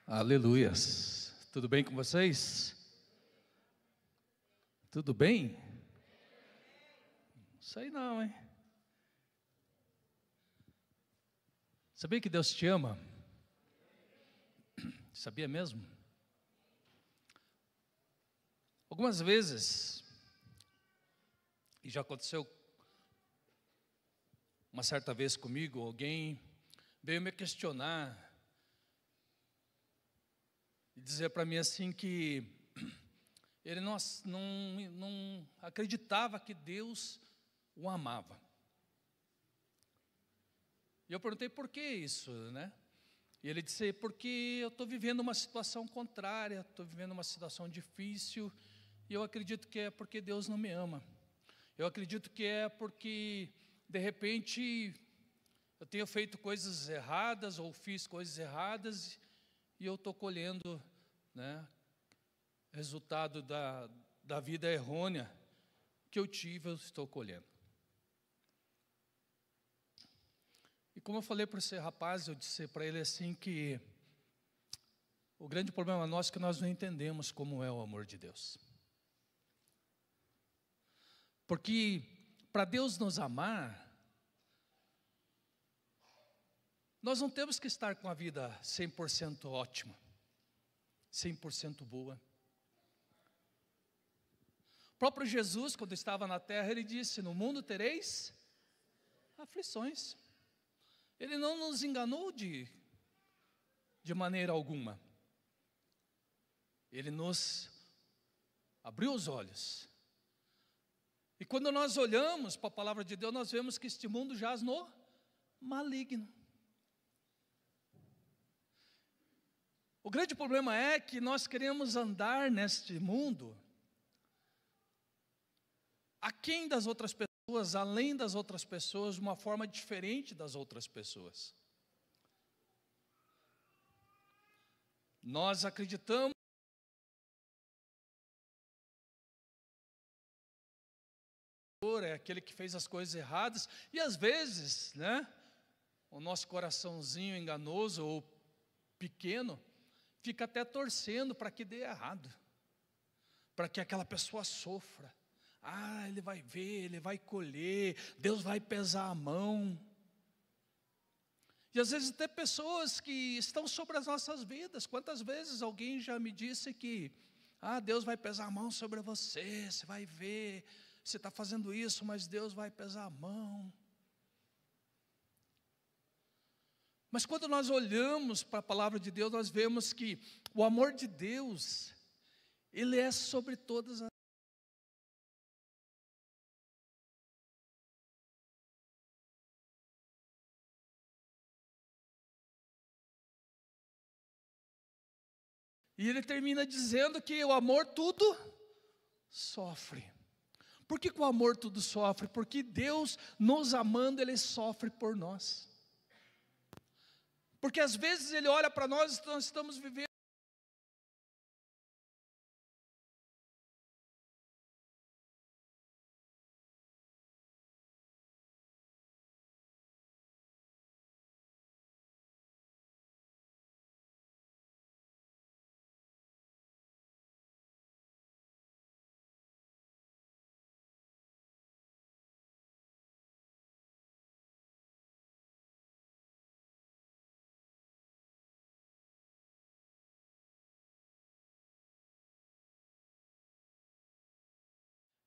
Aleluias. Tudo bem com vocês? Tudo bem? Sei não, hein? Sabia que Deus te ama? Sabia mesmo? Algumas vezes, e já aconteceu uma certa vez comigo, alguém veio me questionar e dizer para mim assim que ele não acreditava que Deus o amava. E eu perguntei por que isso, né? E ele disse, porque eu estou vivendo uma situação contrária, estou vivendo uma situação difícil, e eu acredito que é porque Deus não me ama. Eu acredito que é porque, de repente, eu tenho feito coisas erradas, ou fiz coisas erradas, e eu estou colhendo, né, resultado da vida errônea que eu tive, eu estou colhendo. E como eu falei para esse rapaz, eu disse para ele assim que o grande problema nosso é que nós não entendemos como é o amor de Deus. Porque para Deus nos amar, nós não temos que estar com a vida 100% ótima, 100% boa. O próprio Jesus, quando estava na terra, ele disse, no mundo tereis aflições. Ele não nos enganou de maneira alguma. Ele nos abriu os olhos. E quando nós olhamos para a palavra de Deus, nós vemos que este mundo jaz no maligno. O grande problema é que nós queremos andar neste mundo aquém das outras pessoas, além das outras pessoas, de uma forma diferente das outras pessoas. Nós acreditamos que é aquele que fez as coisas erradas, e às vezes, né, o nosso coraçãozinho enganoso ou pequeno, fica até torcendo para que dê errado, para que aquela pessoa sofra. Ah, ele vai ver, ele vai colher, Deus vai pesar a mão. E às vezes tem pessoas que estão sobre as nossas vidas. Quantas vezes alguém já me disse que Deus vai pesar a mão sobre você, você vai ver, você está fazendo isso, mas Deus vai pesar a mão. Mas quando nós olhamos para a palavra de Deus, nós vemos que o amor de Deus, ele é sobre todas as. E ele termina dizendo que o amor tudo sofre. Por que o amor tudo sofre? Porque Deus, nos amando, Ele sofre por nós. Porque às vezes Ele olha para nós e nós estamos vivendo.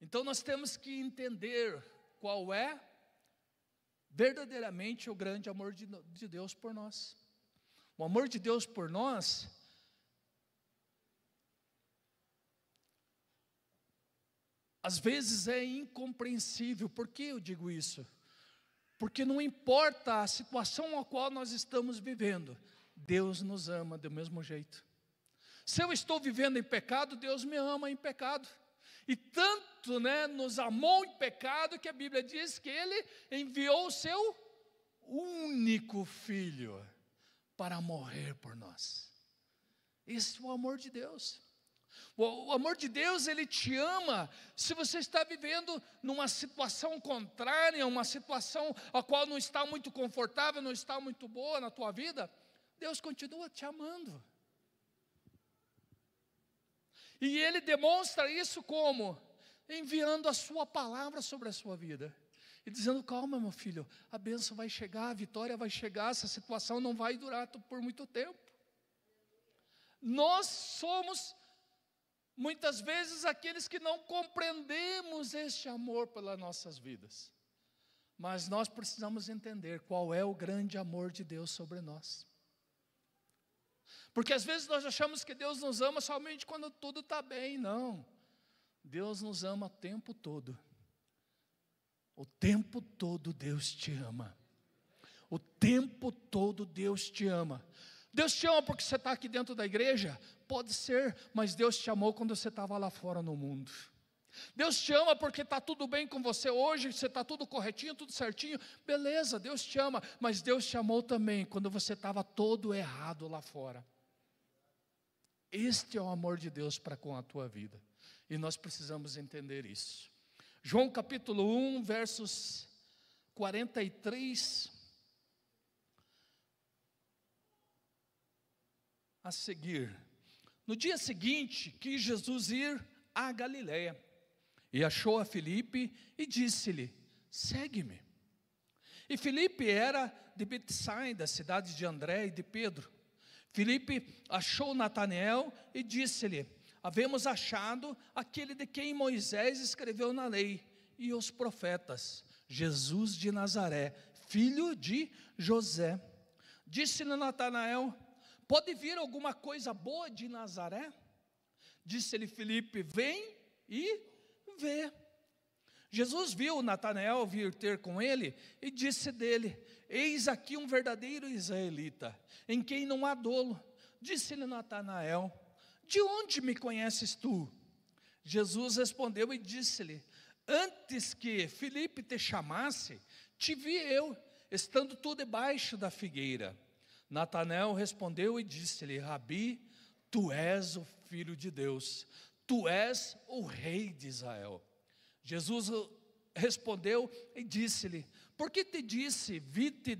Então nós temos que entender qual é verdadeiramente o grande amor de Deus por nós. O amor de Deus por nós às vezes é incompreensível. Por que eu digo isso? Porque não importa a situação a qual nós estamos vivendo, Deus nos ama do mesmo jeito. Se eu estou vivendo em pecado, Deus me ama em pecado. E tanto, né, nos amou em pecado que a Bíblia diz que Ele enviou o seu único Filho para morrer por nós. Esse é o amor de Deus. O amor de Deus, Ele te ama. Se você está vivendo numa situação contrária, uma situação a qual não está muito confortável, não está muito boa na tua vida, Deus continua te amando. E Ele demonstra isso como? Enviando a sua palavra sobre a sua vida. E dizendo, calma meu filho, a bênção vai chegar, a vitória vai chegar, essa situação não vai durar por muito tempo. Nós somos, muitas vezes, aqueles que não compreendemos este amor pelas nossas vidas. Mas nós precisamos entender qual é o grande amor de Deus sobre nós. Porque às vezes nós achamos que Deus nos ama somente quando tudo está bem. Não, Deus nos ama o tempo todo. O tempo todo Deus te ama. O tempo todo Deus te ama. Deus te ama porque você está aqui dentro da igreja? Pode ser, mas Deus te amou quando você estava lá fora no mundo. Deus te ama porque está tudo bem com você hoje, você está tudo corretinho, tudo certinho, beleza, Deus te ama, mas Deus te amou também quando você estava todo errado lá fora. Este é o amor de Deus para com a tua vida, e nós precisamos entender isso. João capítulo 1, versos 43 a seguir. No dia seguinte, quis Jesus ir a Galiléia, e achou a Filipe e disse-lhe, segue-me. E Filipe era de Betsaida, cidade de André e de Pedro. Filipe achou Natanael e disse-lhe, havemos achado aquele de quem Moisés escreveu na lei e os profetas, Jesus de Nazaré, filho de José. Disse-lhe Natanael, pode vir alguma coisa boa de Nazaré? Disse-lhe Filipe, vem e vê. Jesus viu Natanael vir ter com ele e disse dele, eis aqui um verdadeiro israelita, em quem não há dolo. Disse-lhe Natanael, de onde me conheces tu? Jesus respondeu e disse-lhe, antes que Filipe te chamasse, te vi eu, estando tu debaixo da figueira. Natanael respondeu e disse-lhe, Rabi, tu és o Filho de Deus, tu és o Rei de Israel. Jesus respondeu e disse-lhe, por que te disse, vi-te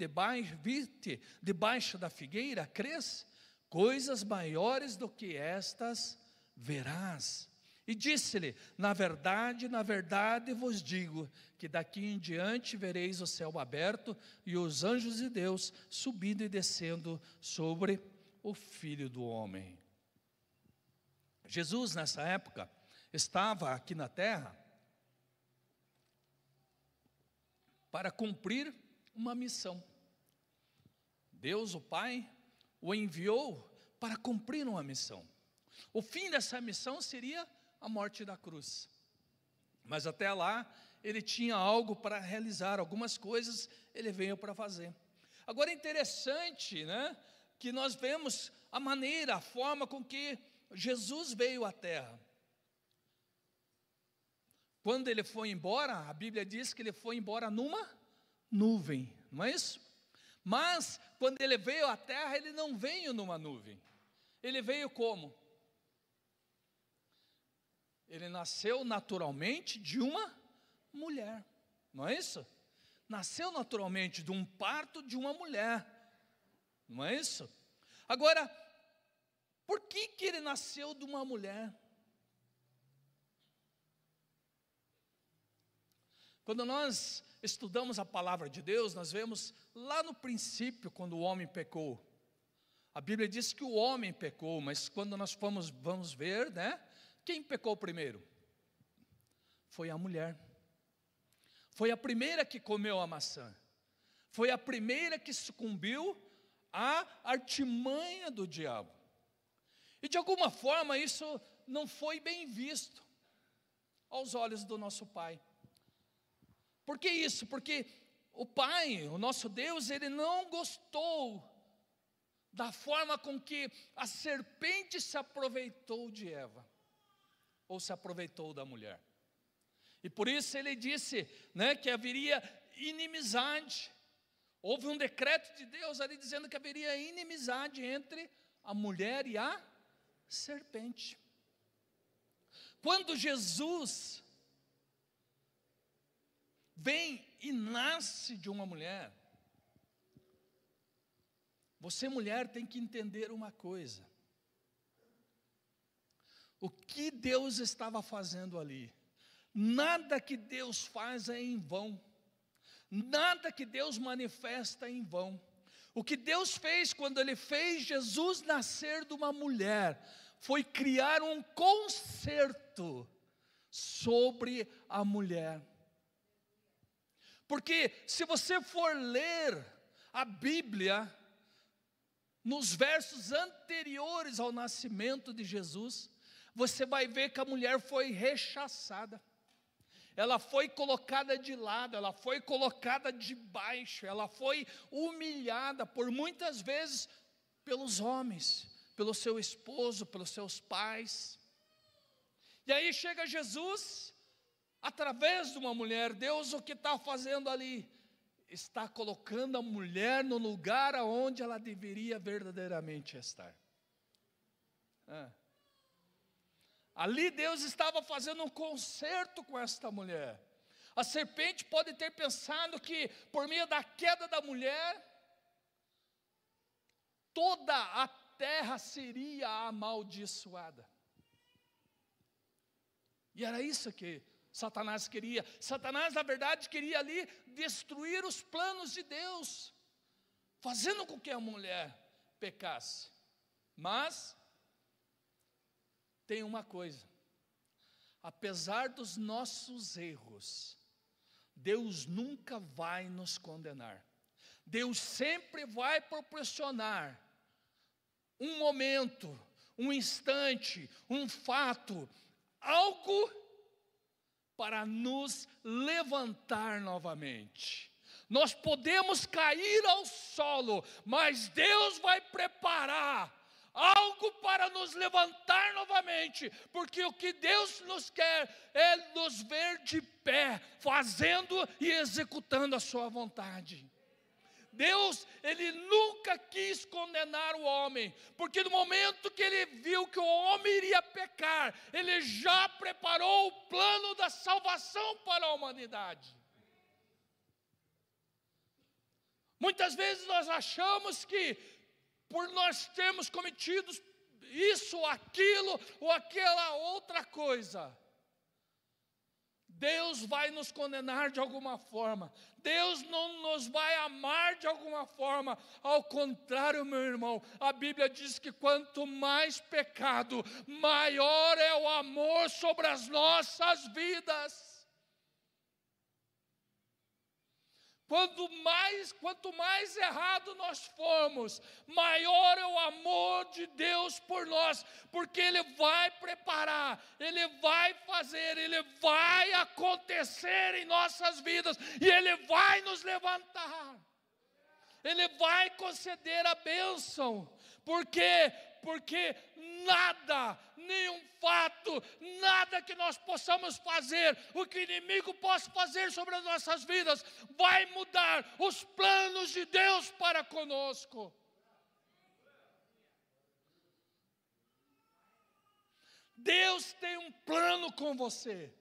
debaixo da figueira, crês? Coisas maiores do que estas verás. E disse-lhe, na verdade vos digo, que daqui em diante vereis o céu aberto, e os anjos de Deus subindo e descendo sobre o Filho do Homem. Jesus, nessa época, estava aqui na terra, para cumprir uma missão. Deus, o Pai, o enviou para cumprir uma missão. O fim dessa missão seria a morte da cruz. Mas até lá, ele tinha algo para realizar, algumas coisas ele veio para fazer. Agora é interessante, né, que nós vemos a maneira, a forma com que Jesus veio à terra. Quando ele foi embora, a Bíblia diz que ele foi embora numa nuvem, não é isso? Mas, quando ele veio à terra, ele não veio numa nuvem. Ele veio como? Ele nasceu naturalmente de uma mulher, não é isso? Nasceu naturalmente de um parto de uma mulher, não é isso? Agora, por que ele nasceu de uma mulher? Quando nós estudamos a palavra de Deus, nós vemos lá no princípio, quando o homem pecou. A Bíblia diz que o homem pecou, mas quando nós vamos ver, né? Quem pecou primeiro? Foi a mulher. Foi a primeira que comeu a maçã. Foi a primeira que sucumbiu à artimanha do diabo. E de alguma forma isso não foi bem visto aos olhos do nosso Pai. Por que isso? Porque o Pai, o nosso Deus, Ele não gostou da forma com que a serpente se aproveitou de Eva, ou se aproveitou da mulher. E por isso Ele disse, né, que haveria inimizade. Houve um decreto de Deus ali dizendo que haveria inimizade entre a mulher e a serpente. Quando Jesus vem e nasce de uma mulher, você mulher tem que entender uma coisa. o que Deus estava fazendo ali. Nada que Deus faz é em vão. Nada que Deus manifesta é em vão. O que Deus fez quando Ele fez Jesus nascer de uma mulher, foi criar um conserto sobre a mulher. Porque se você for ler a Bíblia, nos versos anteriores ao nascimento de Jesus, você vai ver que a mulher foi rechaçada. Ela foi colocada de lado, ela foi colocada de baixo, ela foi humilhada por muitas vezes pelos homens, pelo seu esposo, pelos seus pais. E aí chega Jesus, através de uma mulher. Deus o que está fazendo ali? Está colocando a mulher no lugar onde ela deveria verdadeiramente estar. Ali Deus estava fazendo um concerto com esta mulher. A serpente pode ter pensado que por meio da queda da mulher, toda a terra seria amaldiçoada. E era isso que Satanás queria. Satanás, na verdade, queria ali destruir os planos de Deus, fazendo com que a mulher pecasse. Mas tem uma coisa: apesar dos nossos erros, Deus nunca vai nos condenar. Deus sempre vai proporcionar um momento, um instante, um fato, algo para nos levantar novamente. Nós podemos cair ao solo, mas Deus vai preparar algo para nos levantar novamente, porque o que Deus nos quer é nos ver de pé, fazendo e executando a sua vontade. Deus, Ele nunca quis condenar o homem, porque no momento que Ele viu que o homem iria pecar, Ele já preparou o plano da salvação para a humanidade. Muitas vezes nós achamos que, por nós termos cometido isso, aquilo, ou aquela outra coisa, Deus vai nos condenar de alguma forma. Deus não nos vai amar de alguma forma. Ao contrário, meu irmão, a Bíblia diz que quanto mais pecado, maior é o amor sobre as nossas vidas. Quanto mais errado nós formos, maior é o amor de Deus por nós, porque Ele vai preparar, Ele vai fazer, Ele vai acontecer em nossas vidas, e Ele vai nos levantar, Ele vai conceder a bênção. Por quê? Porque nada, nenhum fato, nada que nós possamos fazer, o que o inimigo possa fazer sobre as nossas vidas, vai mudar os planos de Deus para conosco. Deus tem um plano com você,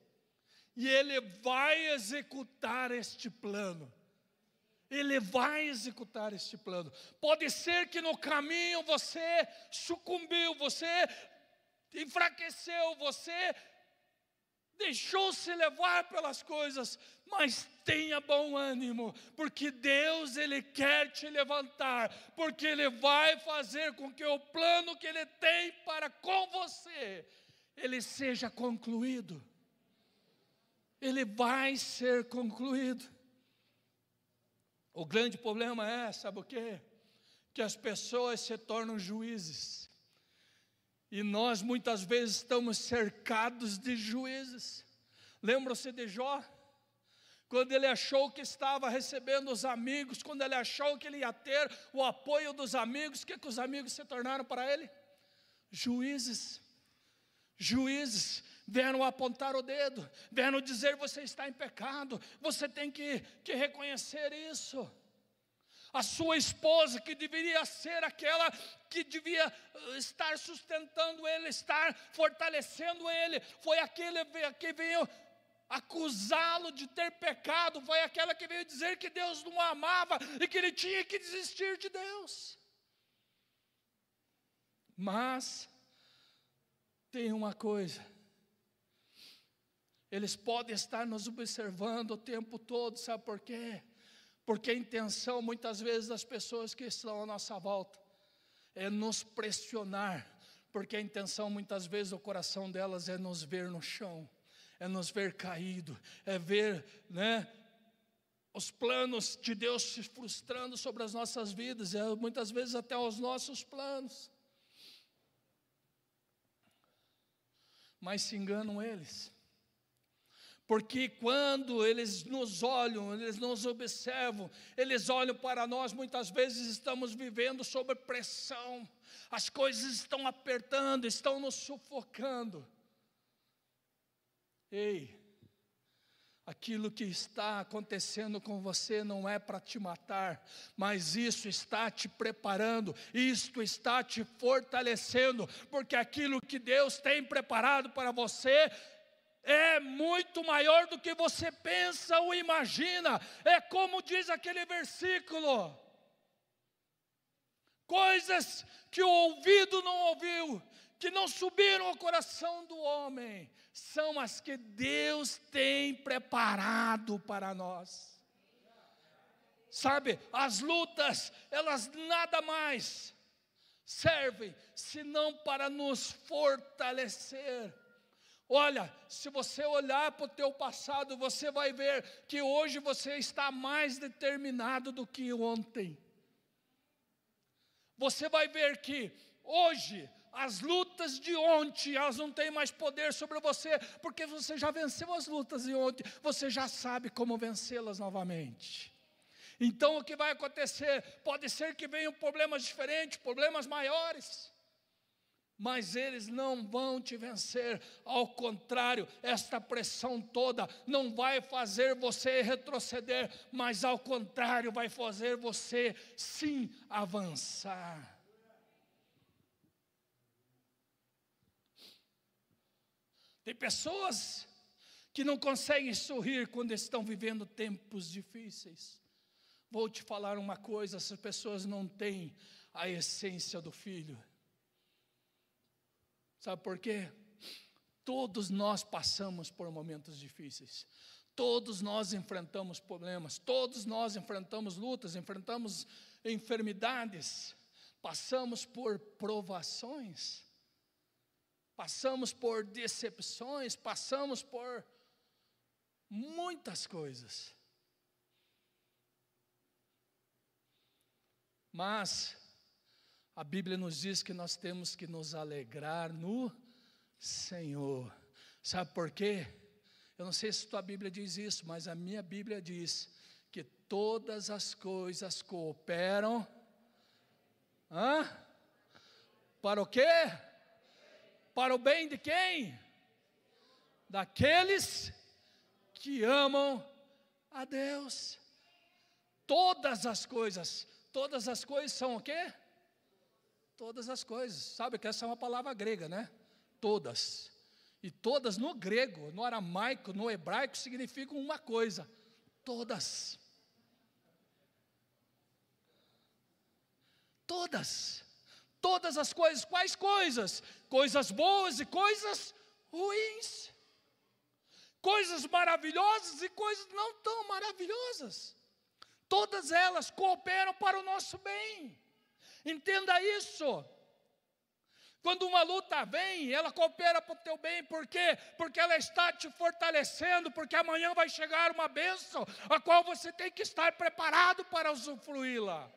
e Ele vai executar este plano. Ele vai executar este plano. Pode ser que no caminho você sucumbiu, você enfraqueceu, você deixou-se levar pelas coisas, mas tenha bom ânimo, porque Deus, Ele quer te levantar, porque Ele vai fazer com que o plano que Ele tem para com você, ele seja concluído. Ele vai ser concluído. O grande problema é, sabe o quê? Que as pessoas se tornam juízes. E nós muitas vezes estamos cercados de juízes. Lembra-se de Jó? Quando ele achou que estava recebendo os amigos, quando ele achou que ele ia ter o apoio dos amigos, o que os amigos se tornaram para ele? Juízes. Juízes. Vieram apontar o dedo, vieram dizer: você está em pecado, você tem que reconhecer isso. A sua esposa, que deveria ser aquela que devia estar sustentando ele, estar fortalecendo ele, foi aquele que veio acusá-lo de ter pecado, foi aquela que veio dizer que Deus não o amava e que ele tinha que desistir de Deus. Mas tem uma coisa: eles podem estar nos observando o tempo todo, sabe por quê? Porque a intenção muitas vezes das pessoas que estão à nossa volta é nos pressionar, porque a intenção muitas vezes do coração delas é nos ver no chão, é nos ver caído, é ver, os planos de Deus se frustrando sobre as nossas vidas, e muitas vezes até os nossos planos. Mas se enganam eles, porque quando eles nos olham, eles nos observam, eles olham para nós, muitas vezes estamos vivendo sob pressão, as coisas estão apertando, estão nos sufocando. Ei, aquilo que está acontecendo com você não é para te matar, mas isso está te preparando, isto está te fortalecendo, porque aquilo que Deus tem preparado para você é muito maior do que você pensa ou imagina. É como diz aquele versículo: coisas que o ouvido não ouviu, que não subiram ao coração do homem, são as que Deus tem preparado para nós. Sabe, as lutas, elas nada mais servem senão para nos fortalecer. Olha, se você olhar para o teu passado, você vai ver que hoje você está mais determinado do que ontem. Você vai ver que hoje as lutas de ontem, elas não têm mais poder sobre você, porque você já venceu as lutas de ontem, você já sabe como vencê-las novamente. Então o que vai acontecer? Pode ser que venham problemas diferentes, problemas maiores, mas eles não vão te vencer. Ao contrário, esta pressão toda não vai fazer você retroceder, mas ao contrário, vai fazer você sim avançar. Tem pessoas que não conseguem sorrir quando estão vivendo tempos difíceis. Vou te falar uma coisa: essas pessoas não têm a essência do filho. Sabe por quê? Todos nós passamos por momentos difíceis, todos nós enfrentamos problemas, todos nós enfrentamos lutas, enfrentamos enfermidades, passamos por provações, passamos por decepções, passamos por muitas coisas. Mas a Bíblia nos diz que nós temos que nos alegrar no Senhor. Sabe por quê? Eu não sei se tua Bíblia diz isso, mas a minha Bíblia diz que todas as coisas cooperam. Para o quê? Para o bem de quem? Daqueles que amam a Deus. Todas as coisas são o quê? Todas as coisas. Sabe que essa é uma palavra grega, né? Todas. E todas no grego, no aramaico, no hebraico significam uma coisa: todas. Todas. Todas as coisas. Quais coisas? Coisas boas e coisas ruins. Coisas maravilhosas e coisas não tão maravilhosas. Todas elas cooperam para o nosso bem. Entenda isso. Quando uma luta vem, ela coopera para o teu bem. Por quê? Porque ela está te fortalecendo, porque amanhã vai chegar uma bênção, a qual você tem que estar preparado para usufruí-la.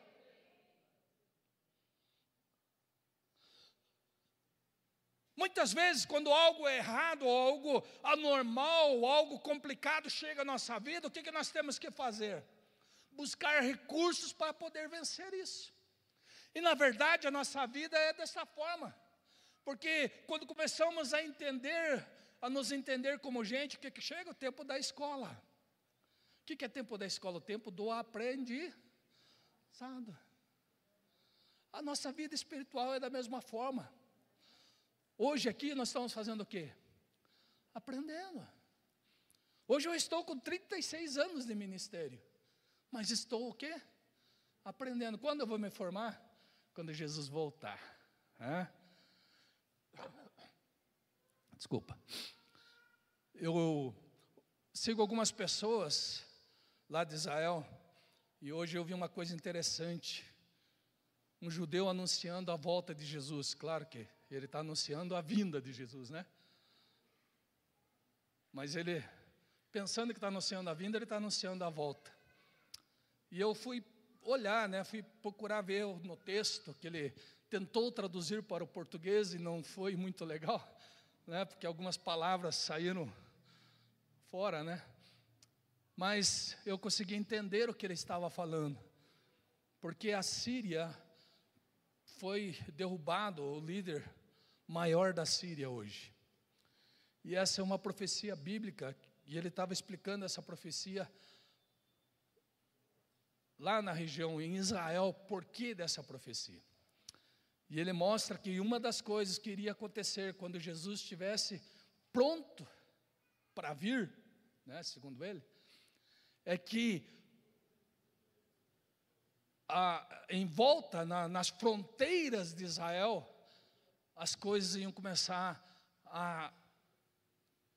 Muitas vezes, quando algo errado, ou algo anormal, ou algo complicado chega à nossa vida, o que nós temos que fazer? Buscar recursos para poder vencer isso. E na verdade a nossa vida é dessa forma, porque quando começamos a nos entender como gente, o que chega? O tempo da escola. O que é tempo da escola? O tempo do aprendizado. A nossa vida espiritual é da mesma forma. Hoje aqui nós estamos fazendo o quê? Aprendendo. Hoje eu estou com 36 anos de ministério, mas estou o quê? Aprendendo. Quando eu vou me formar? Quando Jesus voltar. Desculpa. Eu sigo algumas pessoas lá de Israel, e hoje eu vi uma coisa interessante. Um judeu anunciando a volta de Jesus. Claro que ele está anunciando a vinda de Jesus, né? Mas ele, pensando que está anunciando a vinda, ele está anunciando a volta. E eu fui olhar, né? Fui procurar ver no texto, que ele tentou traduzir para o português e não foi muito legal, né? Porque algumas palavras saíram fora, né? Mas eu consegui entender o que ele estava falando. Porque a Síria foi derrubado o líder maior da Síria hoje. E essa é uma profecia bíblica, e ele estava explicando essa profecia lá na região, em Israel, por que dessa profecia. E ele mostra que uma das coisas que iria acontecer quando Jesus estivesse pronto para vir, né, segundo ele, é que em volta, nas fronteiras de Israel, as coisas iam começar a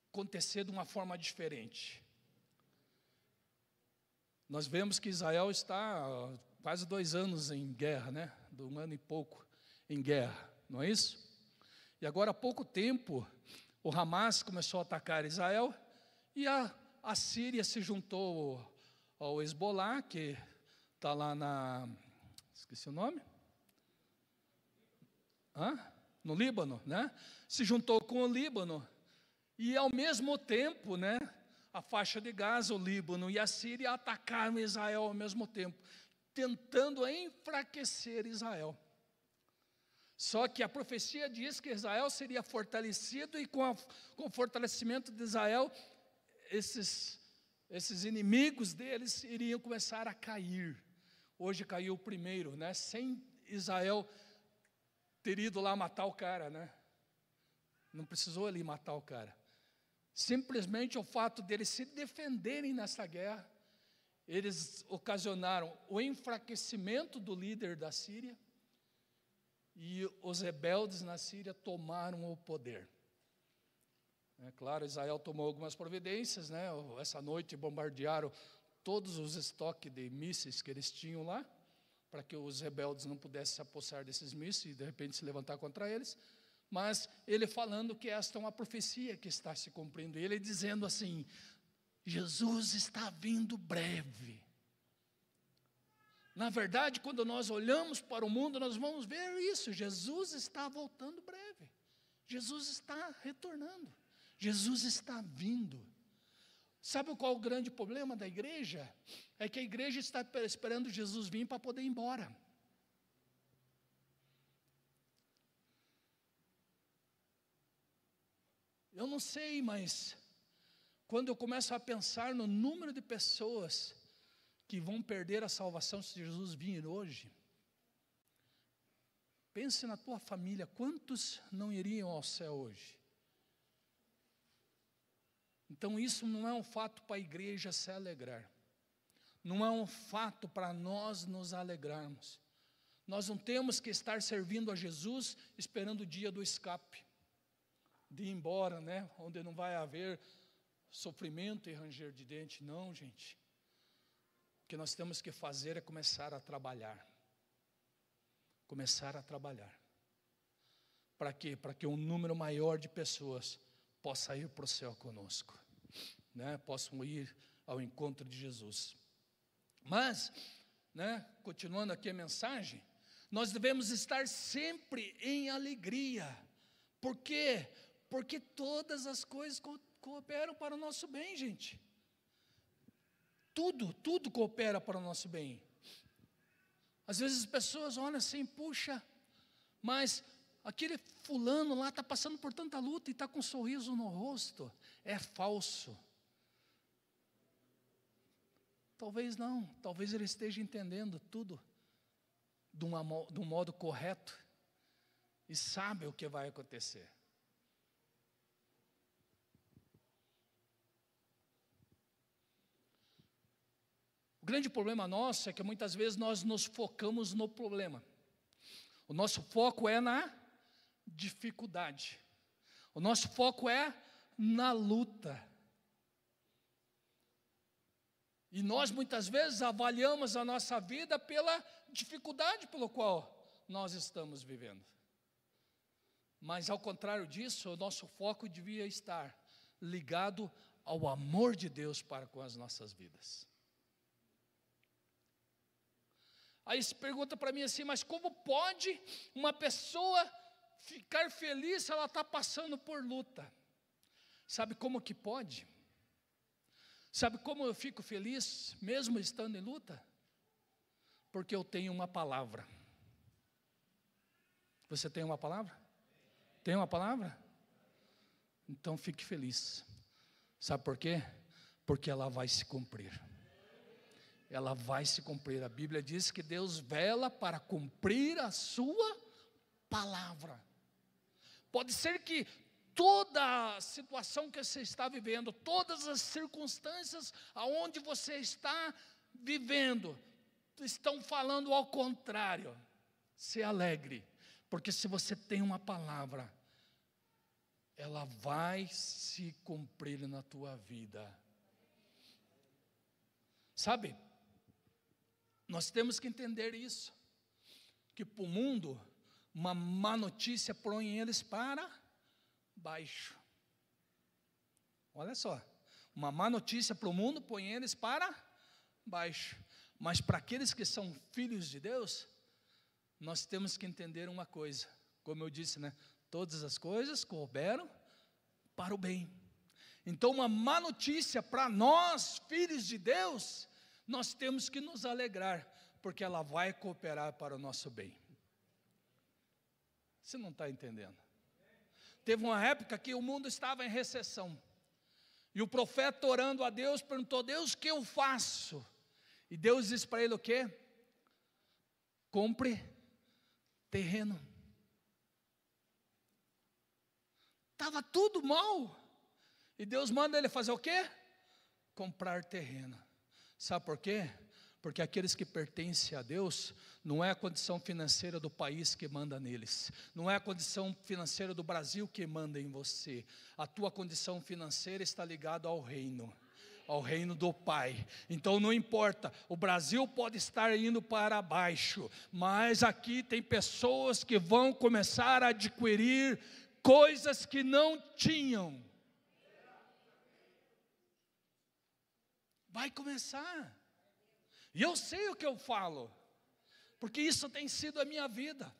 acontecer de uma forma diferente. Nós vemos que Israel está há quase 2 anos em guerra, né? 1 ano e pouco em guerra, não é isso? E agora há pouco tempo, o Hamas começou a atacar Israel, e a Síria se juntou ao Hezbollah, que está lá esqueci o nome? No Líbano, né? Se juntou com o Líbano, e ao mesmo tempo, né, a faixa de Gaza, o Líbano e a Síria atacaram Israel ao mesmo tempo, tentando enfraquecer Israel. Só que a profecia diz que Israel seria fortalecido, e com o fortalecimento de Israel, esses inimigos deles iriam começar a cair. Hoje caiu o primeiro, né? Sem Israel ter ido lá matar o cara, né? Não precisou ali matar o cara. Simplesmente o fato deles se defenderem nessa guerra, eles ocasionaram o enfraquecimento do líder da Síria, e os rebeldes na Síria tomaram o poder. É claro, Israel tomou algumas providências, né? Essa noite bombardearam todos os estoques de mísseis que eles tinham lá, para que os rebeldes não pudessem se apossar desses mísseis e de repente se levantar contra eles. Mas ele falando que esta é uma profecia que está se cumprindo, e ele dizendo assim: Jesus está vindo breve. Na verdade, quando nós olhamos para o mundo, nós vamos ver isso: Jesus está voltando breve, Jesus está retornando, Jesus está vindo. Sabe qual é o grande problema da igreja? É que a igreja está esperando Jesus vir para poder ir embora. Eu não sei, mas quando eu começo a pensar no número de pessoas que vão perder a salvação se Jesus vir hoje, pense na tua família, quantos não iriam ao céu hoje? Então isso não é um fato para a igreja se alegrar, não é um fato para nós nos alegrarmos. Nós não temos que estar servindo a Jesus esperando o dia do escape, de ir embora, né? Onde não vai haver sofrimento e ranger de dente. Não, gente. O que nós temos que fazer é começar a trabalhar. Começar a trabalhar. Para quê? Para que um número maior de pessoas possa ir para o céu conosco, né? Possam ir ao encontro de Jesus. Mas, né, continuando aqui a mensagem, nós devemos estar sempre em alegria. Por quê? Porque todas as coisas cooperam para o nosso bem, gente. Tudo coopera para o nosso bem. Às vezes as pessoas olham assim: puxa, mas aquele fulano lá está passando por tanta luta e está com um sorriso no rosto. É falso. Talvez não, talvez ele esteja entendendo tudo de um modo correto e sabe o que vai acontecer. O grande problema nosso é que muitas vezes nós nos focamos no problema. O nosso foco é na dificuldade. O nosso foco é na luta. E nós muitas vezes avaliamos a nossa vida pela dificuldade pelo qual nós estamos vivendo. Mas ao contrário disso, o nosso foco devia estar ligado ao amor de Deus para com as nossas vidas. Aí se pergunta para mim assim, mas como pode uma pessoa ficar feliz se ela está passando por luta? Sabe como que pode? Sabe como eu fico feliz, mesmo estando em luta? Porque eu tenho uma palavra. Você tem uma palavra? Tem uma palavra? Então fique feliz. Sabe por quê? Porque ela vai se cumprir. Ela vai se cumprir. A Bíblia diz que Deus vela para cumprir a sua palavra. Pode ser que toda a situação que você está vivendo, todas as circunstâncias aonde você está vivendo, estão falando ao contrário. Se alegre, porque se você tem uma palavra, ela vai se cumprir na tua vida. Sabe, nós temos que entender isso, que para o mundo, uma má notícia põe eles para baixo. Olha só, uma má notícia para o mundo põe eles para baixo. Mas para aqueles que são filhos de Deus, nós temos que entender uma coisa, como eu disse, né? Todas as coisas cooperam para o bem. Então uma má notícia para nós, filhos de Deus, nós temos que nos alegrar, porque ela vai cooperar para o nosso bem. Você não está entendendo? Teve uma época que o mundo estava em recessão, e o profeta orando a Deus, perguntou, Deus, o que eu faço? E Deus disse para ele o quê? Compre terreno. Estava tudo mal, e Deus manda ele fazer o quê? Comprar terreno. Sabe por quê? Porque aqueles que pertencem a Deus, não é a condição financeira do país que manda neles, não é a condição financeira do Brasil que manda em você, a tua condição financeira está ligada ao reino do Pai. Então não importa, o Brasil pode estar indo para baixo, mas aqui tem pessoas que vão começar a adquirir coisas que não tinham. Vai começar. E eu sei o que eu falo, porque isso tem sido a minha vida.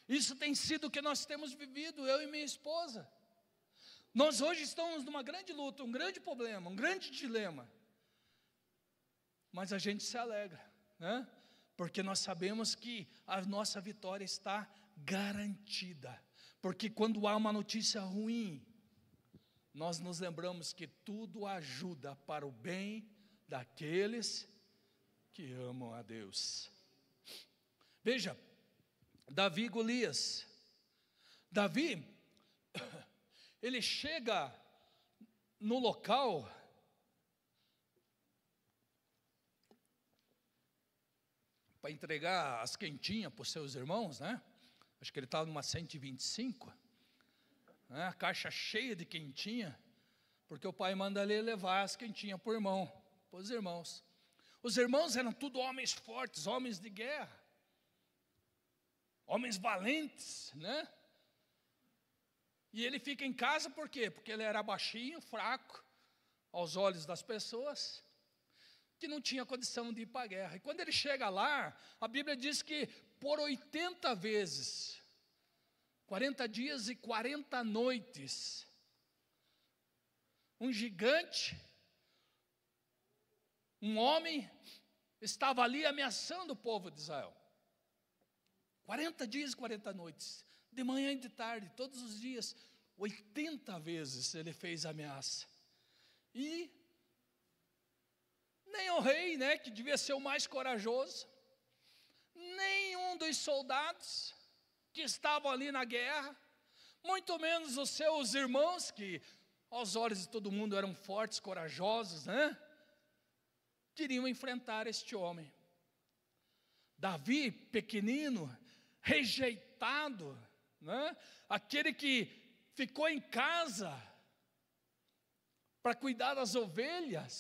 Isso tem sido o que nós temos vivido, eu e minha esposa. Nós hoje estamos numa grande luta, um grande problema, um grande dilema. Mas a gente se alegra, né? Porque nós sabemos que a nossa vitória está garantida. Porque quando há uma notícia ruim, nós nos lembramos que tudo ajuda para o bem daqueles que amam a Deus. Veja, Davi e Golias. Davi, ele chega no local para entregar as quentinhas para os seus irmãos, né? Acho que ele estava numa 125, né? A caixa cheia de quentinha, porque o pai manda ele levar as quentinhas para o irmão, para os irmãos. Os irmãos eram tudo homens fortes, homens de guerra, homens valentes, né? E ele fica em casa por quê? Porque ele era baixinho, fraco, aos olhos das pessoas, que não tinha condição de ir para a guerra. E quando ele chega lá, a Bíblia diz que por 80 vezes, 40 dias e 40 noites, um gigante, um homem, estava ali ameaçando o povo de Israel. 40 dias e 40 noites, de manhã e de tarde, todos os dias, 80 vezes ele fez ameaça. E nem o rei, né, que devia ser o mais corajoso, nenhum dos soldados que estavam ali na guerra, muito menos os seus irmãos, que aos olhos de todo mundo eram fortes, corajosos, né, queriam enfrentar este homem. Davi, pequenino, rejeitado, né, aquele que ficou em casa para cuidar das ovelhas.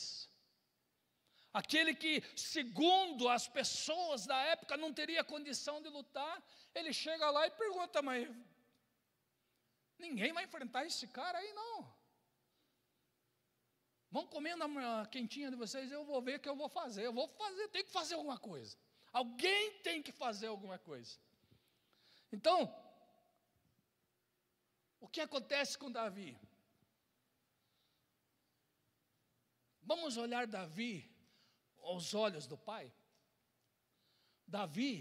Aquele que, segundo as pessoas da época, não teria condição de lutar, ele chega lá e pergunta: mas ninguém vai enfrentar esse cara aí, não. Vão comendo a quentinha de vocês, eu vou ver o que eu vou fazer. Tenho que fazer alguma coisa. Alguém tem que fazer alguma coisa. Então, o que acontece com Davi? Vamos olhar Davi aos olhos do Pai. Davi,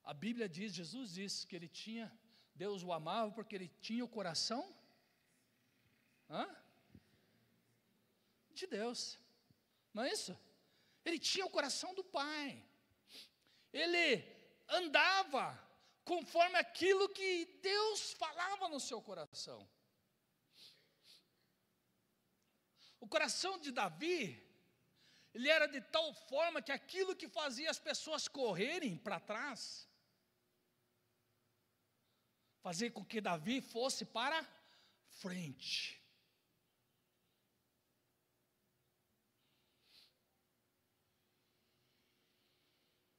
a Bíblia diz, Jesus disse que Deus o amava porque ele tinha o coração de Deus, não é isso? Ele tinha o coração do Pai, ele andava conforme aquilo que Deus falava no seu coração. O coração de Davi, ele era de tal forma que aquilo que fazia as pessoas correrem para trás, fazia com que Davi fosse para frente.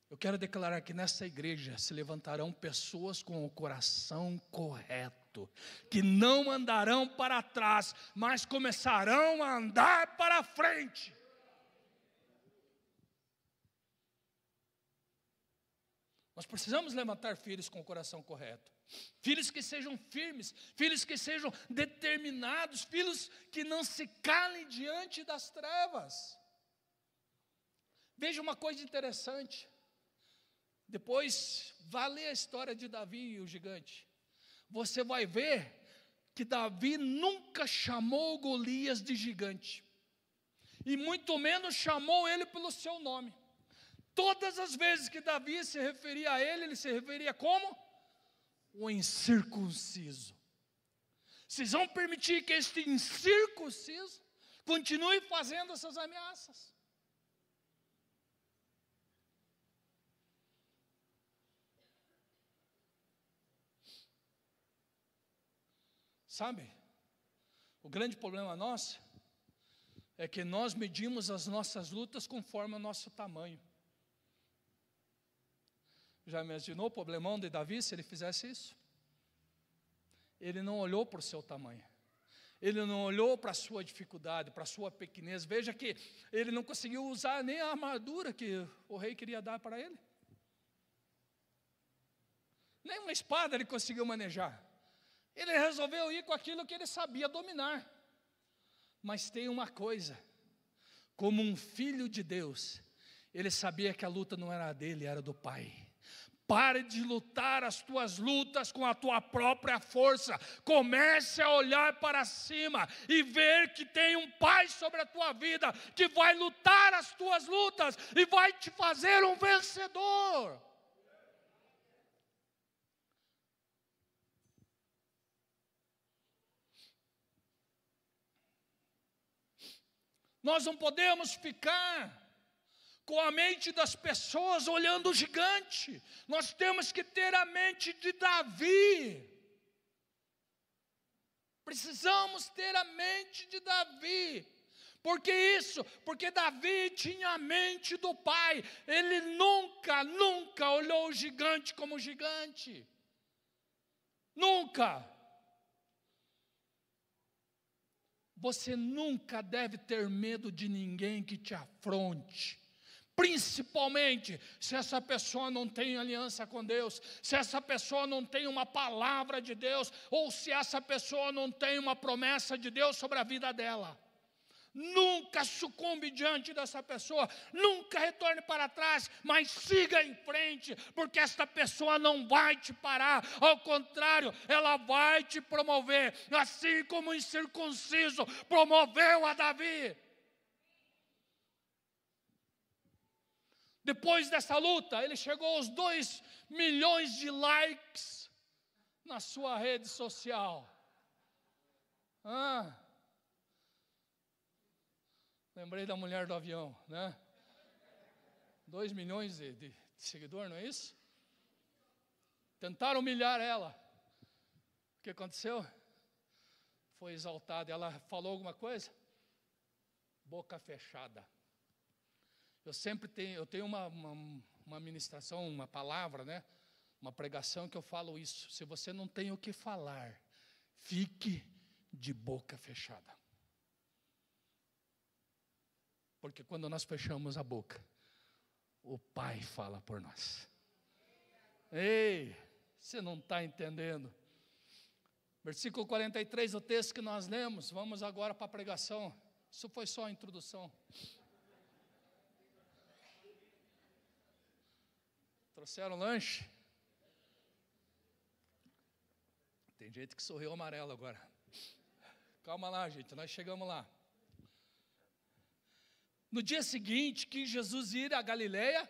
Eu quero declarar que nessa igreja se levantarão pessoas com o coração correto, que não andarão para trás, mas começarão a andar para frente. Nós precisamos levantar filhos com o coração correto, filhos que sejam firmes, filhos que sejam determinados, filhos que não se calem diante das trevas. Veja uma coisa interessante. Depois, vá ler a história de Davi e o gigante. Você vai ver que Davi nunca chamou Golias de gigante, e muito menos chamou ele pelo seu nome. Todas as vezes que Davi se referia a ele se referia como? O incircunciso. Vocês vão permitir que este incircunciso continue fazendo essas ameaças? Sabe, o grande problema nosso é que nós medimos as nossas lutas conforme o nosso tamanho. Já imaginou o problemão de Davi se ele fizesse isso? Ele não olhou para o seu tamanho, ele não olhou para a sua dificuldade, para a sua pequenez. Veja que ele não conseguiu usar nem a armadura que o rei queria dar para ele, nem uma espada ele conseguiu manejar. Ele resolveu ir com aquilo que ele sabia dominar. Mas tem uma coisa: como um filho de Deus, ele sabia que a luta não era dele, era do Pai. Pare de lutar as tuas lutas com a tua própria força. Comece a olhar para cima e ver que tem um Pai sobre a tua vida, que vai lutar as tuas lutas e vai te fazer um vencedor. Nós não podemos ficar com a mente das pessoas olhando o gigante. Nós temos que ter a mente de Davi. Precisamos ter a mente de Davi. Por que isso? Porque Davi tinha a mente do Pai. Ele nunca olhou o gigante como gigante. Nunca. Você nunca deve ter medo de ninguém que te afronte, principalmente se essa pessoa não tem aliança com Deus, se essa pessoa não tem uma palavra de Deus, ou se essa pessoa não tem uma promessa de Deus sobre a vida dela. Nunca sucumbe diante dessa pessoa, nunca retorne para trás, mas siga em frente, porque esta pessoa não vai te parar, ao contrário, ela vai te promover, assim como o incircunciso promoveu a Davi. Depois dessa luta, ele chegou aos 2 milhões de likes na sua rede social. Lembrei da mulher do avião, né? 2 milhões de seguidores, não é isso? Tentaram humilhar ela. O que aconteceu? foi exaltada. Ela falou alguma coisa? Boca fechada. Eu tenho uma ministração, uma palavra, né? Uma pregação que eu falo isso. Se você não tem o que falar, fique de boca fechada. Porque quando nós fechamos a boca, o Pai fala por nós. Ei, você não está entendendo. Versículo 43, o texto que nós lemos. Vamos agora para a pregação. Isso foi só a introdução. Trouxeram lanche? Tem gente que sorriu amarelo agora. Calma lá, gente, nós chegamos lá. No dia seguinte, quis Jesus ir a Galileia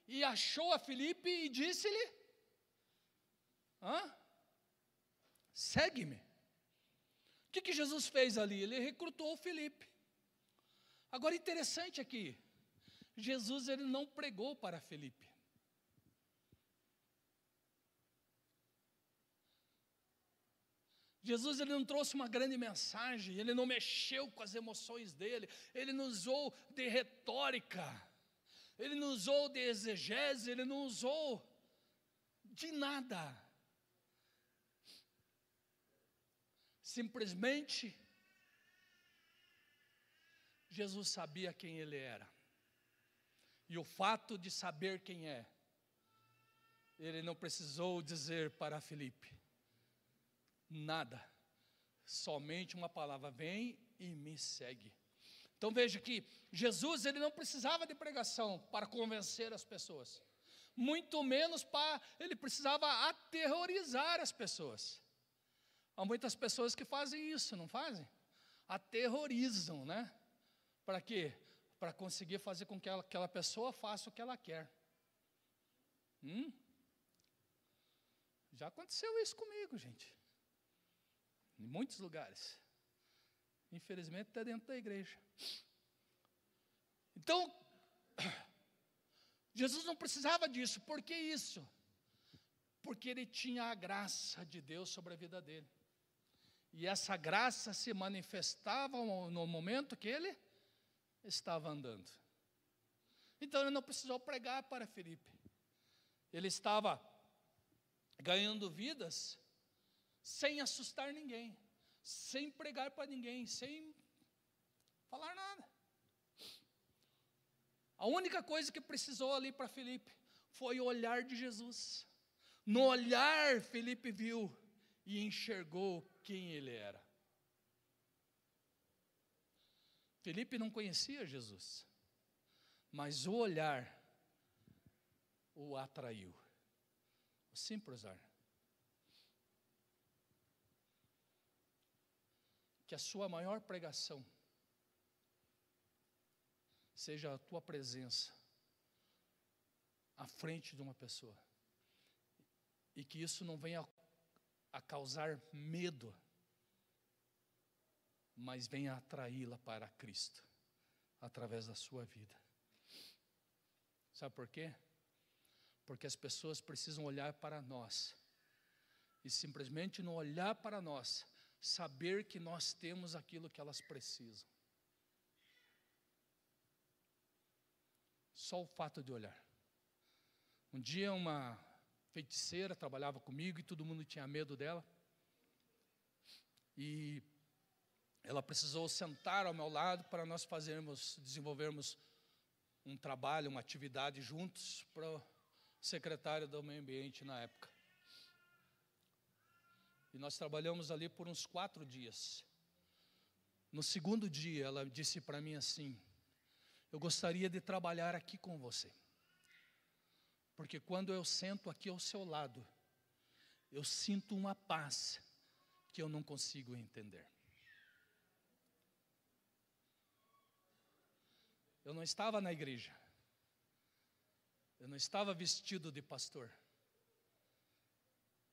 e achou a Filipe e disse-lhe: segue-me. O que Jesus fez ali? Ele recrutou o Filipe. Agora, interessante aqui, Jesus ele não pregou para Filipe. Jesus ele não trouxe uma grande mensagem, ele não mexeu com as emoções dele, ele não usou de retórica, ele não usou de exegese, ele não usou de nada. Simplesmente, Jesus sabia quem ele era. E o fato de saber quem é, ele não precisou dizer para Filipe nada, somente uma palavra: vem e me segue. Então veja que Jesus ele não precisava de pregação para convencer as pessoas, muito menos ele precisava aterrorizar as pessoas. Há muitas pessoas que fazem isso, não fazem? Aterrorizam, né? Para quê? Para conseguir fazer com que aquela pessoa faça o que ela quer. Já aconteceu isso comigo, gente. Em muitos lugares. Infelizmente, até dentro da igreja. Então, Jesus não precisava disso. Por que isso? Porque ele tinha a graça de Deus sobre a vida dele. E essa graça se manifestava no momento que ele estava andando. Então, ele não precisou pregar para Filipe. Ele estava ganhando vidas sem assustar ninguém, sem pregar para ninguém, sem falar nada. A única coisa que precisou ali para Filipe foi o olhar de Jesus. No olhar, Filipe viu e enxergou quem ele era. Filipe não conhecia Jesus, mas o olhar o atraiu. O simples olhar. Que a sua maior pregação seja a tua presença à frente de uma pessoa. E que isso não venha a causar medo, mas venha atraí-la para Cristo, através da sua vida. Sabe por quê? Porque as pessoas precisam olhar para nós, e simplesmente no olhar para nós, saber que nós temos aquilo que elas precisam. Só o fato de olhar. Um dia uma feiticeira trabalhava comigo e todo mundo tinha medo dela. E ela precisou sentar ao meu lado para nós desenvolvermos um trabalho, uma atividade juntos para o secretário do meio ambiente na época. E nós trabalhamos ali por uns 4 dias. No segundo dia, ela disse para mim assim: eu gostaria de trabalhar aqui com você. Porque quando eu sento aqui ao seu lado, eu sinto uma paz que eu não consigo entender. Eu não estava na igreja. Eu não estava vestido de pastor.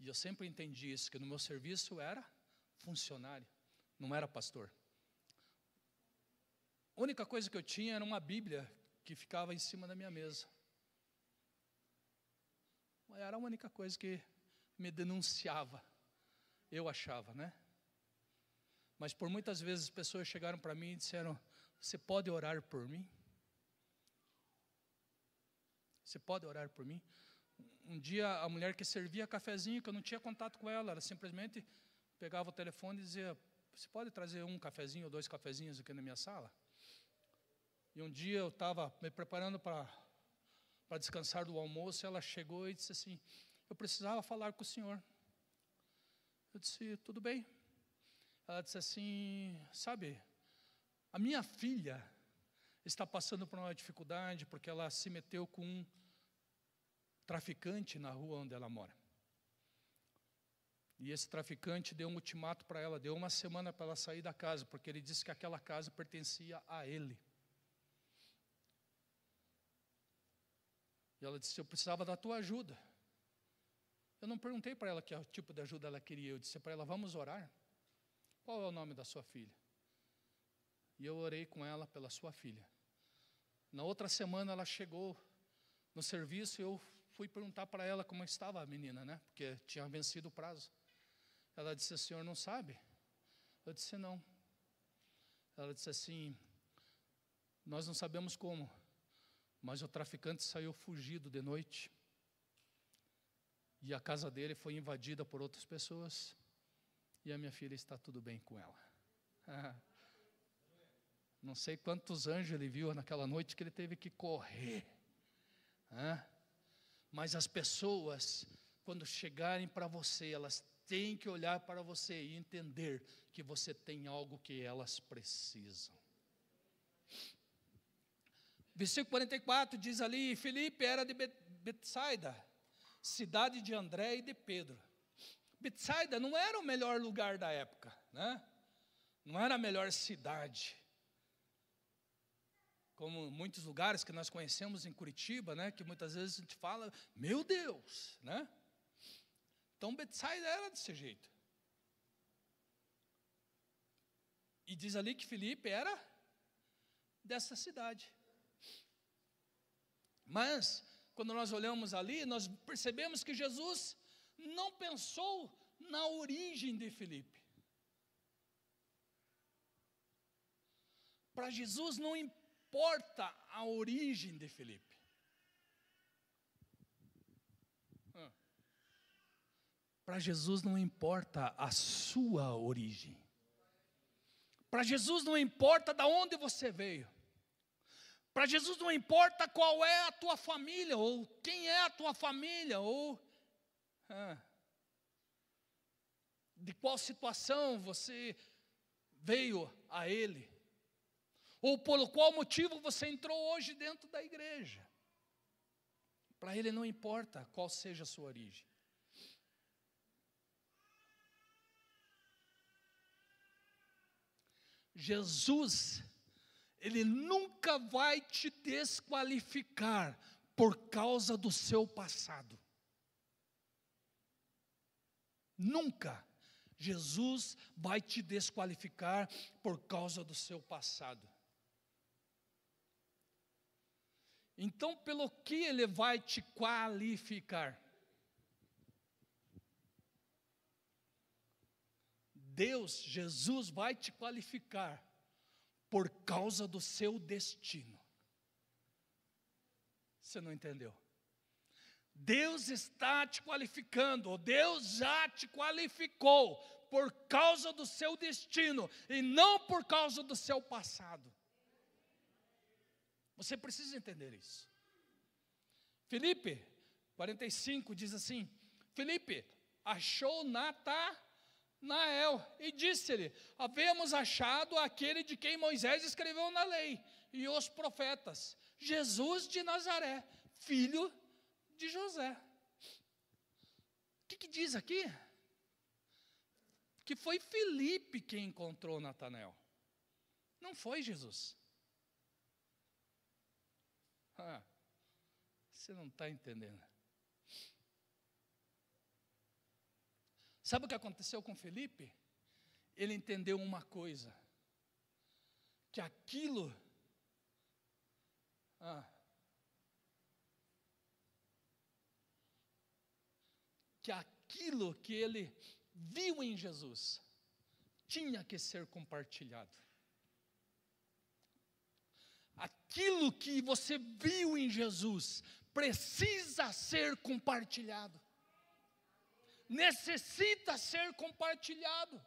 E eu sempre entendi isso, que no meu serviço eu era funcionário, não era pastor. A única coisa que eu tinha era uma Bíblia que ficava em cima da minha mesa. Era a única coisa que me denunciava, eu achava, né? Mas por muitas vezes as pessoas chegaram para mim e disseram: você pode orar por mim? Você pode orar por mim? Um dia a mulher que servia cafezinho, que eu não tinha contato com ela simplesmente pegava o telefone e dizia: você pode trazer um cafezinho ou 2 cafezinhos aqui na minha sala? E um dia eu estava me preparando para descansar do almoço, e ela chegou e disse assim: eu precisava falar com o senhor. Eu disse: tudo bem. Ela disse assim: sabe, a minha filha está passando por uma dificuldade porque ela se meteu com um traficante na rua onde ela mora. E esse traficante deu um ultimato para ela, deu 1 semana para ela sair da casa, porque ele disse que aquela casa pertencia a ele. E ela disse: eu precisava da tua ajuda. Eu não perguntei para ela que tipo de ajuda ela queria, eu disse para ela: vamos orar? Qual é o nome da sua filha? E eu orei com ela pela sua filha. Na outra semana ela chegou no serviço e eu fui perguntar para ela como estava a menina, né? Porque tinha vencido o prazo. Ela disse: o senhor não sabe? Eu disse: não. Ela disse assim: nós não sabemos como, mas o traficante saiu fugido de noite. E a casa dele foi invadida por outras pessoas. E a minha filha está tudo bem com ela. Não sei quantos anjos ele viu naquela noite que ele teve que correr. Mas as pessoas, quando chegarem para você, elas têm que olhar para você e entender que você tem algo que elas precisam. Versículo 44 diz ali: Filipe era de Betsaida, cidade de André e de Pedro. Betsaida não era o melhor lugar da época, né? Não era a melhor cidade, como muitos lugares que nós conhecemos em Curitiba, né? Que muitas vezes a gente fala: meu Deus, né? Então Betsaida era desse jeito. E diz ali que Filipe era dessa cidade. Mas, quando nós olhamos ali, nós percebemos que Jesus não pensou na origem de Filipe. Para Jesus não importa a origem de Filipe. Para Jesus não importa a sua origem. Para Jesus não importa de onde você veio. Para Jesus não importa qual é a tua família, ou quem é a tua família, ou de qual situação você veio a Ele, ou por qual motivo você entrou hoje dentro da igreja. Para Ele não importa qual seja a sua origem. Jesus, Ele nunca vai te desqualificar por causa do seu passado. Nunca Jesus vai te desqualificar por causa do seu passado. Então, pelo que Ele vai te qualificar? Deus, Jesus vai te qualificar por causa do seu destino. Você não entendeu? Deus está te qualificando, ou Deus já te qualificou por causa do seu destino, e não por causa do seu passado. Você precisa entender isso. Filipe 45 diz assim: Filipe achou Natanael e disse-lhe: havemos achado aquele de quem Moisés escreveu na lei e os profetas, Jesus de Nazaré, filho de José. O que diz aqui? Que foi Filipe quem encontrou Natanael, não foi Jesus. Você não está entendendo. Sabe o que aconteceu com Filipe? Ele entendeu uma coisa, que aquilo que ele viu em Jesus tinha que ser compartilhado. Aquilo que você viu em Jesus precisa ser compartilhado. Necessita ser compartilhado.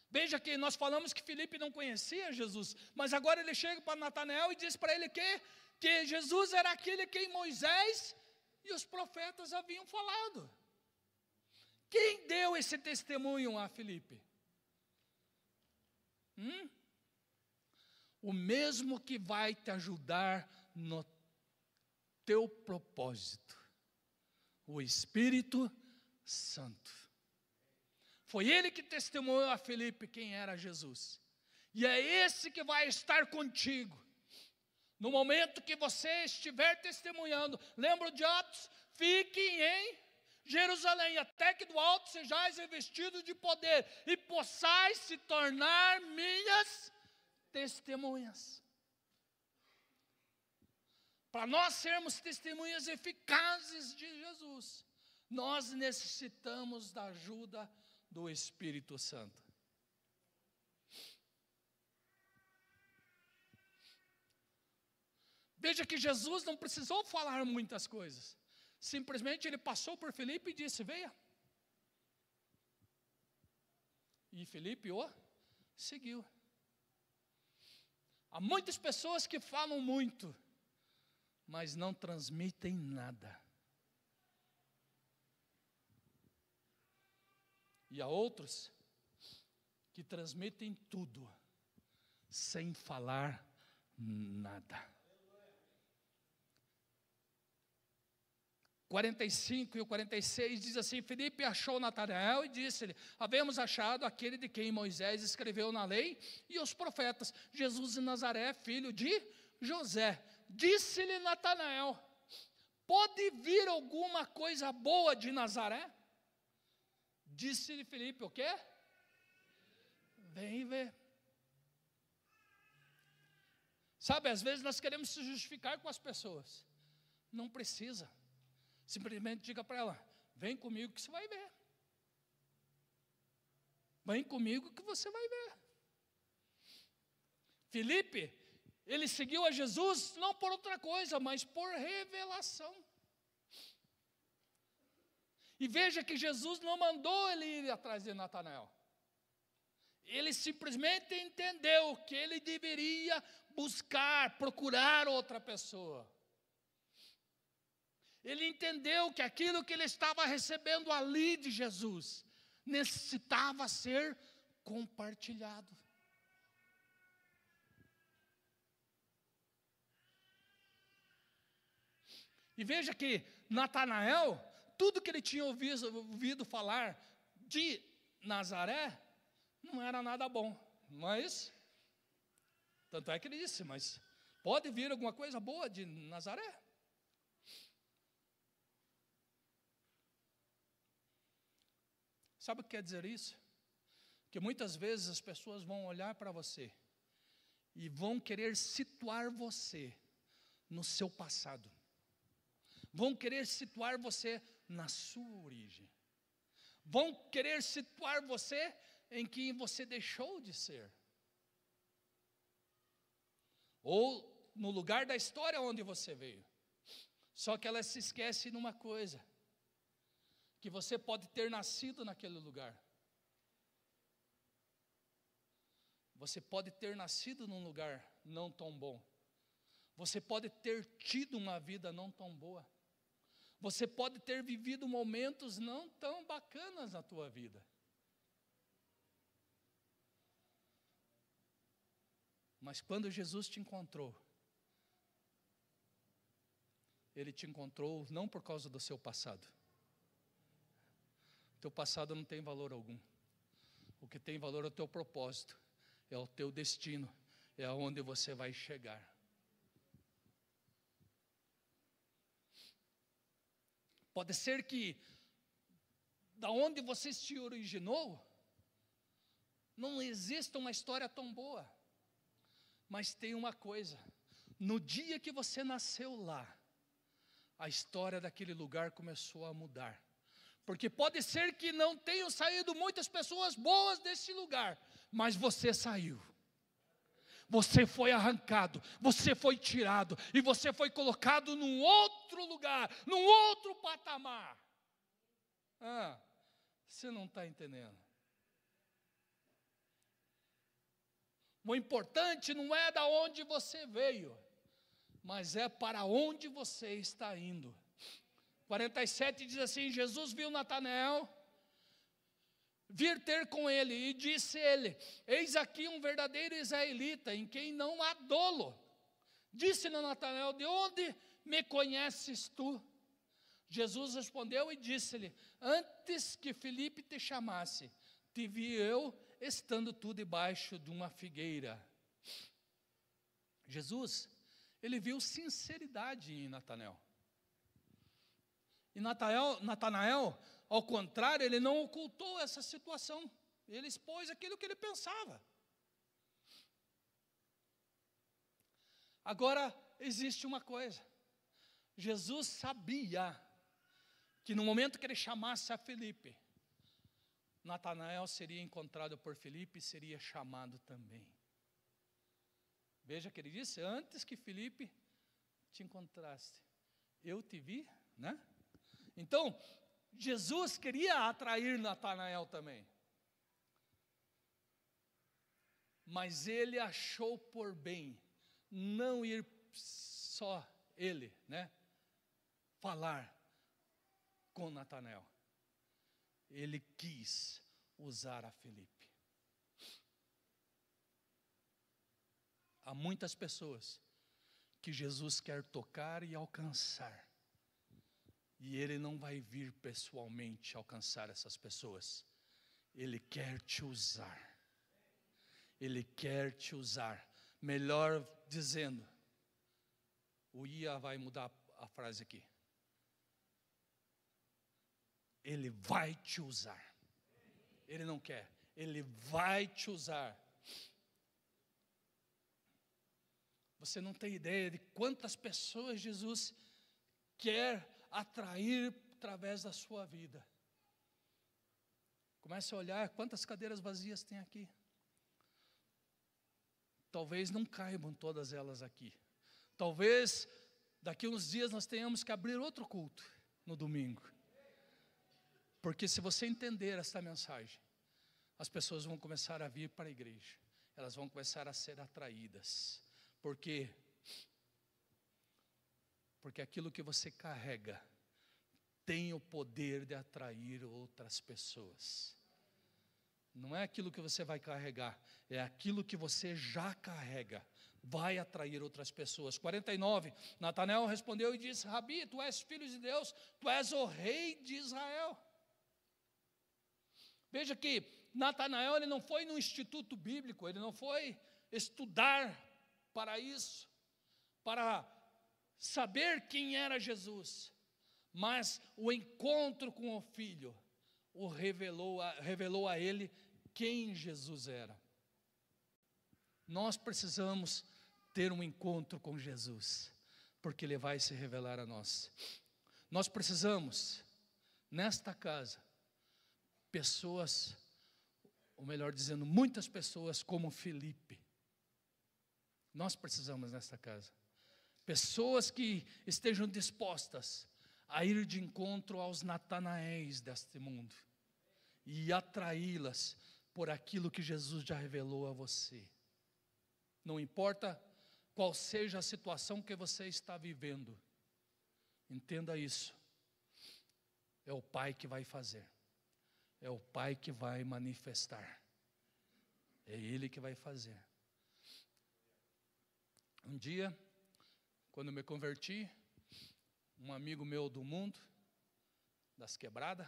Veja que nós falamos que Filipe não conhecia Jesus, mas agora ele chega para Natanael e diz para ele que Jesus era aquele que Moisés e os profetas haviam falado. Quem deu esse testemunho a Filipe? O mesmo que vai te ajudar no teu propósito, o Espírito Santo. Foi ele que testemunhou a Filipe quem era Jesus. E é esse que vai estar contigo. No momento que você estiver testemunhando, lembra de Atos? Fiquem em Jerusalém, até que do alto sejais revestidos de poder, e possais se tornar minhas testemunhas. Para nós sermos testemunhas eficazes de Jesus, nós necessitamos da ajuda do Espírito Santo. Veja que Jesus não precisou falar muitas coisas. Simplesmente ele passou por Filipe e disse: venha. E Filipe o seguiu. Há muitas pessoas que falam muito, mas não transmitem nada. E há outros que transmitem tudo, sem falar nada. 45 e o 46 diz assim: Filipe achou Natanael e disse-lhe: havemos achado aquele de quem Moisés escreveu na lei e os profetas, Jesus de Nazaré, filho de José. Disse-lhe Natanael: pode vir alguma coisa boa de Nazaré? Disse-lhe Filipe: o quê? Vem ver. Sabe, às vezes nós queremos se justificar com as pessoas. Não precisa. Simplesmente diga para ela: vem comigo que você vai ver. Vem comigo que você vai ver. Filipe, ele seguiu a Jesus não por outra coisa, mas por revelação. E veja que Jesus não mandou ele ir atrás de Natanael. Ele simplesmente entendeu que ele deveria buscar, procurar outra pessoa. Ele entendeu que aquilo que ele estava recebendo ali de Jesus necessitava ser compartilhado. E veja que Natanael, tudo que ele tinha ouvido falar de Nazaré, não era nada bom. Mas, tanto é que ele disse: mas pode vir alguma coisa boa de Nazaré? Sabe o que quer dizer isso? Que muitas vezes as pessoas vão olhar para você e vão querer situar você no seu passado. Vão querer situar você na sua origem. Vão querer situar você em quem você deixou de ser. Ou no lugar da história onde você veio. Só que ela se esquece numa coisa: que você pode ter nascido naquele lugar. Você pode ter nascido num lugar não tão bom. Você pode ter tido uma vida não tão boa. Você pode ter vivido momentos não tão bacanas na tua vida. Mas quando Jesus te encontrou, Ele te encontrou não por causa do seu passado. O teu passado não tem valor algum. O que tem valor é o teu propósito, é o teu destino, é aonde você vai chegar. Pode ser que, da onde você se originou, não exista uma história tão boa. Mas tem uma coisa: no dia que você nasceu lá, a história daquele lugar começou a mudar. Porque pode ser que não tenham saído muitas pessoas boas desse lugar, mas você saiu. Você foi arrancado, você foi tirado, e você foi colocado num outro lugar, num outro patamar. Você não está entendendo. O importante não é da onde você veio, mas é para onde você está indo. 47 diz assim: Jesus viu Natanael vir ter com ele, e disse ele: eis aqui um verdadeiro israelita, em quem não há dolo. Disse-lhe Natanael: de onde me conheces tu? Jesus respondeu e disse-lhe: antes que Filipe te chamasse, te vi eu, estando tu debaixo de uma figueira. Jesus, ele viu sinceridade em Natanael. E Natanael, ao contrário, ele não ocultou essa situação. Ele expôs aquilo que ele pensava. Agora, existe uma coisa. Jesus sabia que no momento que ele chamasse a Filipe, Natanael seria encontrado por Filipe e seria chamado também. Veja que ele disse: antes que Filipe te encontrasse, eu te vi, né? Então, Jesus queria atrair Natanael também. Mas ele achou por bem não ir só ele, né, falar com Natanael. Ele quis usar a Filipe. Há muitas pessoas que Jesus quer tocar e alcançar. E Ele não vai vir pessoalmente alcançar essas pessoas. Ele quer te usar. Ele quer te usar. Melhor dizendo, o Ia vai mudar a frase aqui. Ele vai te usar. Ele não quer, Ele vai te usar. Você não tem ideia de quantas pessoas Jesus quer atrair através da sua vida. Comece a olhar quantas cadeiras vazias tem aqui. Talvez não caibam todas elas aqui. Talvez daqui uns dias nós tenhamos que abrir outro culto no domingo. Porque se você entender esta mensagem, as pessoas vão começar a vir para a igreja. Elas vão começar a ser atraídas. Por quê? Porque aquilo que você carrega tem o poder de atrair outras pessoas. Não é aquilo que você vai carregar, é aquilo que você já carrega. Vai atrair outras pessoas. 49, Natanael respondeu e disse: Rabi, tu és filho de Deus, tu és o rei de Israel. Veja que Natanael, ele não foi no instituto bíblico, ele não foi estudar para isso, para saber quem era Jesus, mas o encontro com o Filho o revelou a ele quem Jesus era. Nós precisamos ter um encontro com Jesus, porque Ele vai se revelar a nós. Nós precisamos, nesta casa, pessoas, ou melhor dizendo, muitas pessoas como Filipe. Nós precisamos nesta casa. Pessoas que estejam dispostas a ir de encontro aos Natanaéis deste mundo e atraí-las por aquilo que Jesus já revelou a você. Não importa qual seja a situação que você está vivendo, entenda isso. É o Pai que vai fazer. É o Pai que vai manifestar. É Ele que vai fazer. Um dia, quando eu me converti, um amigo meu do mundo, das quebradas,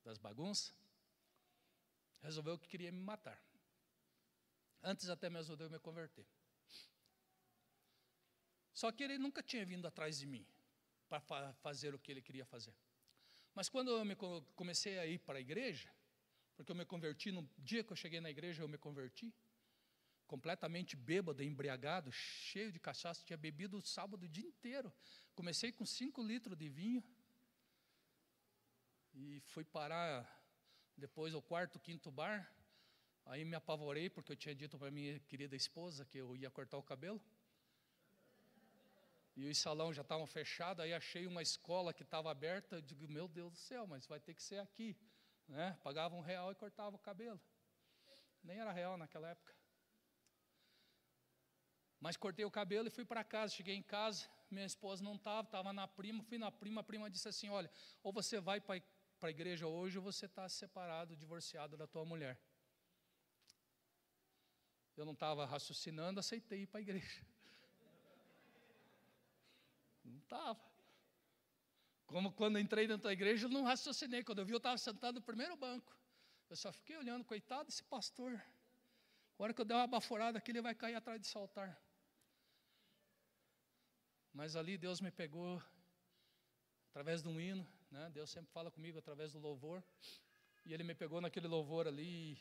das bagunças, resolveu que queria me matar. Antes até mesmo de eu me converter. Só que ele nunca tinha vindo atrás de mim para fazer o que ele queria fazer. Mas quando eu comecei a ir para a igreja, porque eu me converti, no dia que eu cheguei na igreja eu me converti, completamente bêbado, embriagado, cheio de cachaça, tinha bebido o sábado o dia inteiro. Comecei com 5 litros de vinho. e fui parar depois o quarto, quinto bar. Aí me apavorei, porque eu tinha dito para minha querida esposa que eu ia cortar o cabelo. E os salões já estavam fechados, aí achei uma escola que estava aberta. Eu digo, meu Deus do céu, mas vai ter que ser aqui, né? Pagava R$1 e cortava o cabelo. Nem era real naquela época. Mas cortei o cabelo e fui para casa. Cheguei em casa, minha esposa não estava na prima. Fui na prima, a prima disse assim, olha, ou você vai para a igreja hoje, ou você está separado, divorciado da tua mulher. Eu não estava raciocinando, aceitei ir para a igreja. Não estava. Como quando entrei dentro da igreja, eu não raciocinei. Quando eu vi, eu estava sentado no primeiro banco. Eu só fiquei olhando, coitado desse pastor. A hora que eu der uma baforada aqui, ele vai cair atrás de saltar. Mas ali Deus me pegou através de um hino, né? Deus sempre fala comigo através do louvor. E Ele me pegou naquele louvor ali,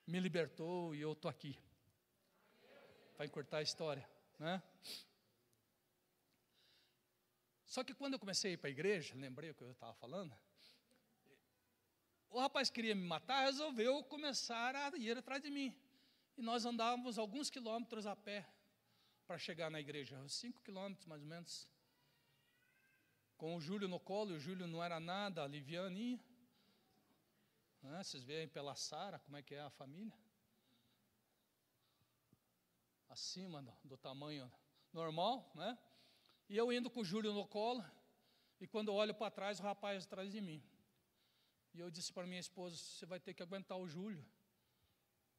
me libertou e eu estou aqui. Para encurtar a história, né? Só que quando eu comecei a ir para a igreja, lembrei o que eu estava falando, o rapaz queria me matar, resolveu começar a ir atrás de mim. E nós andávamos alguns quilômetros a pé para chegar na igreja, 5 quilômetros mais ou menos. Com o Júlio no colo, e o Júlio não era nada, alivianinho. Né? Vocês veem pela Sara como é que é a família. Acima do tamanho normal, né? E eu indo com o Júlio no colo, e quando eu olho para trás, o rapaz atrás de mim. E eu disse para minha esposa, você vai ter que aguentar o Júlio,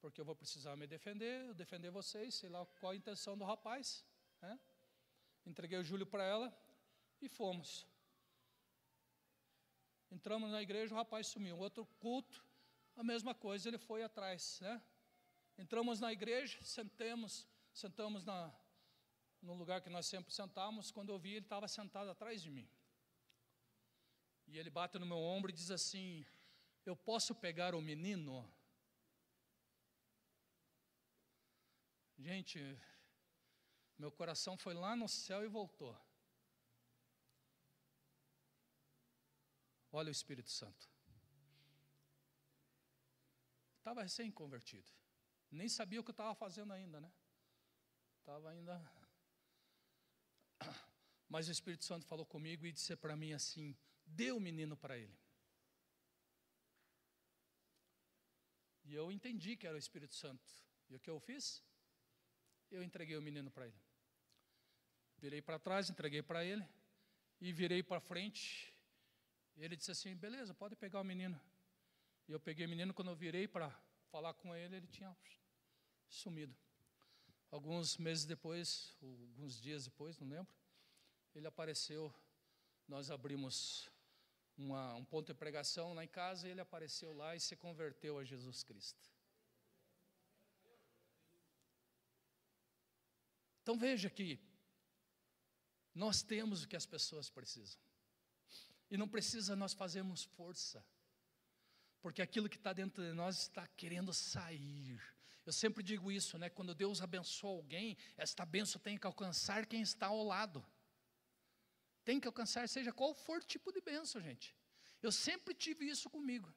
porque eu vou precisar me defender, eu defender vocês, sei lá qual a intenção do rapaz, né? Entreguei o Júlio para ela e fomos. Entramos na igreja, o rapaz sumiu. Outro culto, a mesma coisa, ele foi atrás, né? Entramos na igreja, sentamos no lugar que nós sempre sentamos. Quando eu vi, ele estava sentado atrás de mim. E ele bate no meu ombro e diz assim, eu posso pegar o menino? Gente, meu coração foi lá no céu e voltou. Olha o Espírito Santo. Estava recém-convertido. Nem sabia o que eu estava fazendo ainda, né? Estava ainda... Mas o Espírito Santo falou comigo e disse para mim assim, dê o menino para ele. E eu entendi que era o Espírito Santo. E o que eu fiz? Eu entreguei o menino para ele. Virei para trás, entreguei para ele. E virei para frente. E ele disse assim, beleza, pode pegar o menino. E eu peguei o menino, quando eu virei para falar com ele, ele tinha sumido. Alguns meses depois, alguns dias depois, não lembro, ele apareceu, nós abrimos um ponto de pregação lá em casa, e ele apareceu lá e se converteu a Jesus Cristo. Então veja que nós temos o que as pessoas precisam. E não precisa nós fazermos força, porque aquilo que está dentro de nós está querendo sair. Eu sempre digo isso, né? Quando Deus abençoa alguém, esta bênção tem que alcançar quem está ao lado. Tem que alcançar, seja qual for o tipo de bênção, gente. Eu sempre tive isso comigo.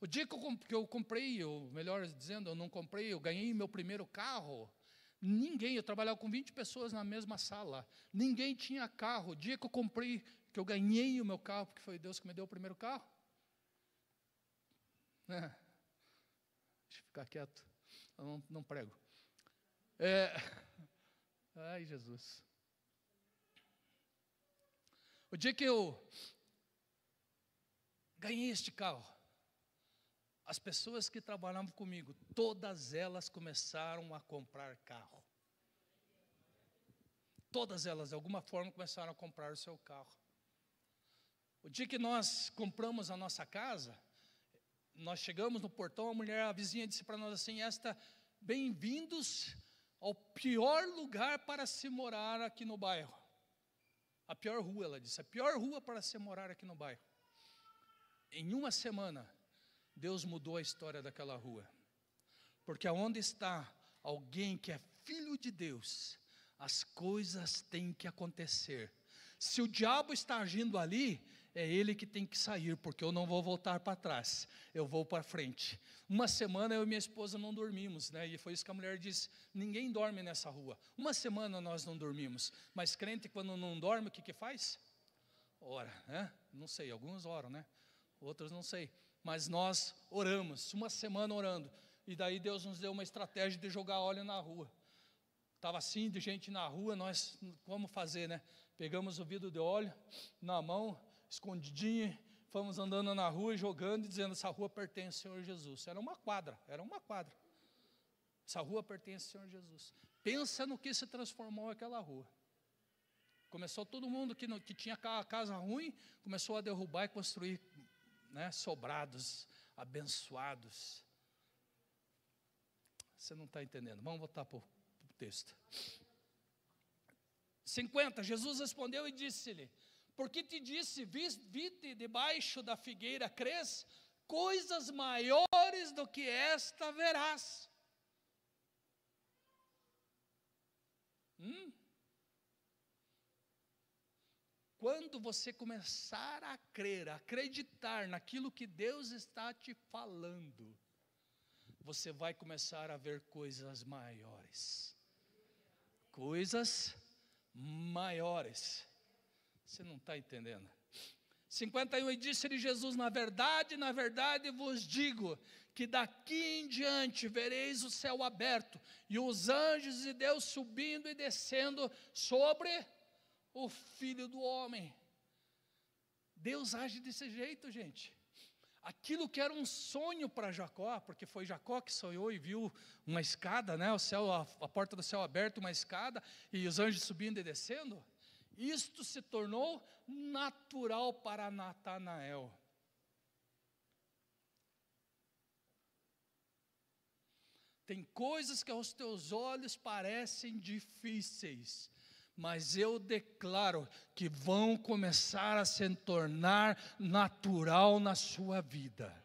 O dia que eu comprei, ou melhor dizendo, eu não comprei, eu ganhei meu primeiro carro. Eu trabalhava com 20 pessoas na mesma sala. Ninguém tinha carro. O dia que eu comprei, que eu ganhei o meu carro, porque foi Deus que me deu o primeiro carro. Deixa eu ficar quieto, eu não prego. Ai, Jesus. O dia que eu ganhei este carro, as pessoas que trabalhavam comigo, todas elas começaram a comprar carro. Todas elas, de alguma forma, começaram a comprar o seu carro. O dia que nós compramos a nossa casa, nós chegamos no portão, a vizinha disse para nós assim, bem-vindos ao pior lugar para se morar aqui no bairro. A pior rua, ela disse, a pior rua para se morar aqui no bairro. Em uma semana, Deus mudou a história daquela rua. Porque aonde está alguém que é filho de Deus, as coisas têm que acontecer. Se o diabo está agindo ali, é ele que tem que sair, porque eu não vou voltar para trás, eu vou para frente. Uma semana eu e minha esposa não dormimos, né? E foi isso que a mulher disse: ninguém dorme nessa rua. Uma semana nós não dormimos, mas crente quando não dorme, o que faz? Ora, né? Não sei, alguns oram, né? Outros não sei, mas nós oramos, uma semana orando, e daí Deus nos deu uma estratégia de jogar óleo na rua. Estava assim, de gente na rua, nós, como fazer, né? Pegamos o vidro de óleo na mão, escondidinho, fomos andando na rua e jogando e dizendo: essa rua pertence ao Senhor Jesus. Era uma quadra. Essa rua pertence ao Senhor Jesus. Pensa no que se transformou aquela rua. Começou todo mundo que tinha casa ruim, começou a derrubar e construir, né, sobrados, abençoados. Você não está entendendo. Vamos voltar para o texto. 50, Jesus respondeu e disse-lhe: por que te disse, vite debaixo da figueira crês, coisas maiores do que esta verás. Quando você começar a crer, a acreditar naquilo que Deus está te falando, você vai começar a ver coisas maiores. Coisas maiores. Você não está entendendo. 51, e disse-lhe Jesus: na verdade vos digo, que daqui em diante vereis o céu aberto, e os anjos de Deus subindo e descendo sobre o Filho do Homem. Deus age desse jeito, gente. Aquilo que era um sonho para Jacó, porque foi Jacó que sonhou e viu uma escada, né, o céu, a porta do céu aberta, uma escada, e os anjos subindo e descendo. Isto se tornou natural para Natanael. Tem coisas que aos teus olhos parecem difíceis, mas eu declaro que vão começar a se tornar natural na sua vida.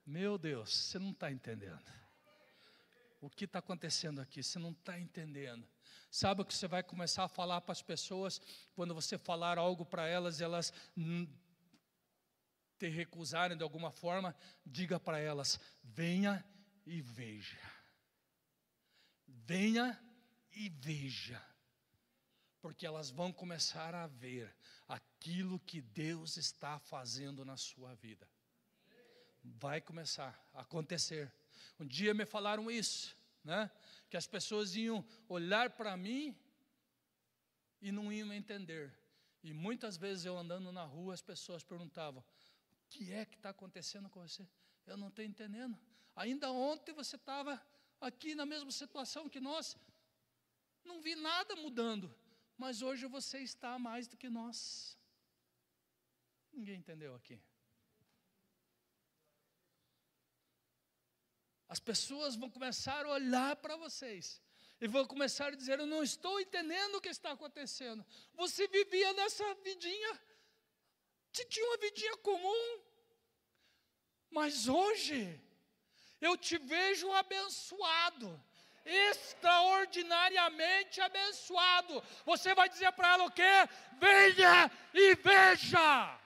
Meu Deus, você não está entendendo. O que está acontecendo aqui? Você não está entendendo. Sabe o que você vai começar a falar para as pessoas? Quando você falar algo para elas, elas te recusarem de alguma forma, diga para elas: venha e veja. Venha e veja. Porque elas vão começar a ver aquilo que Deus está fazendo na sua vida. Vai começar a acontecer. Um dia me falaram isso, né? Que as pessoas iam olhar para mim e não iam entender. E muitas vezes eu andando na rua, as pessoas perguntavam: o que é que está acontecendo com você? Eu não estou entendendo. Ainda ontem você estava aqui na mesma situação que nós. Não vi nada mudando, mas hoje você está mais do que nós. Ninguém entendeu aqui. As pessoas vão começar a olhar para vocês e vão começar a dizer: eu não estou entendendo o que está acontecendo. Você vivia nessa vidinha, você tinha uma vidinha comum, mas hoje eu te vejo abençoado, extraordinariamente abençoado. Você vai dizer para ela o quê? Venha e veja.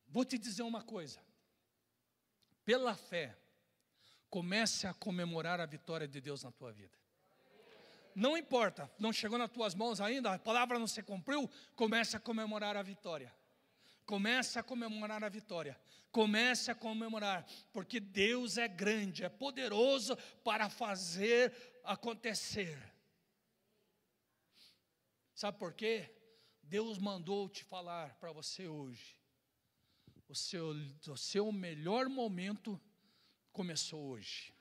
Vou te dizer uma coisa. Pela fé, comece a comemorar a vitória de Deus na tua vida. Não importa, não chegou nas tuas mãos ainda, a palavra não se cumpriu, comece a comemorar a vitória. Comece a comemorar a vitória. Comece a comemorar, porque Deus é grande, é poderoso para fazer acontecer. Sabe por quê? Deus mandou te falar para você hoje. O seu melhor momento começou hoje.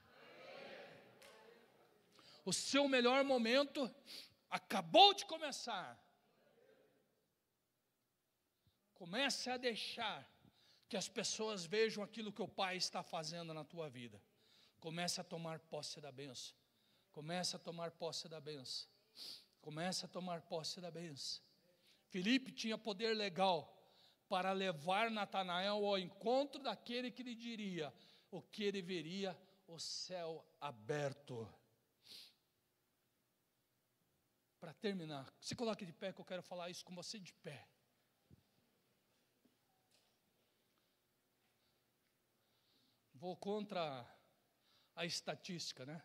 O seu melhor momento acabou de começar. Comece a deixar que as pessoas vejam aquilo que o Pai está fazendo na tua vida. Comece a tomar posse da bênção. Comece a tomar posse da bênção. Comece a tomar posse da bênção. Filipe tinha poder legal para levar Natanael ao encontro daquele que lhe diria o que ele veria o céu aberto. Para terminar, se coloque de pé, que eu quero falar isso com você de pé. Vou contra a estatística, né?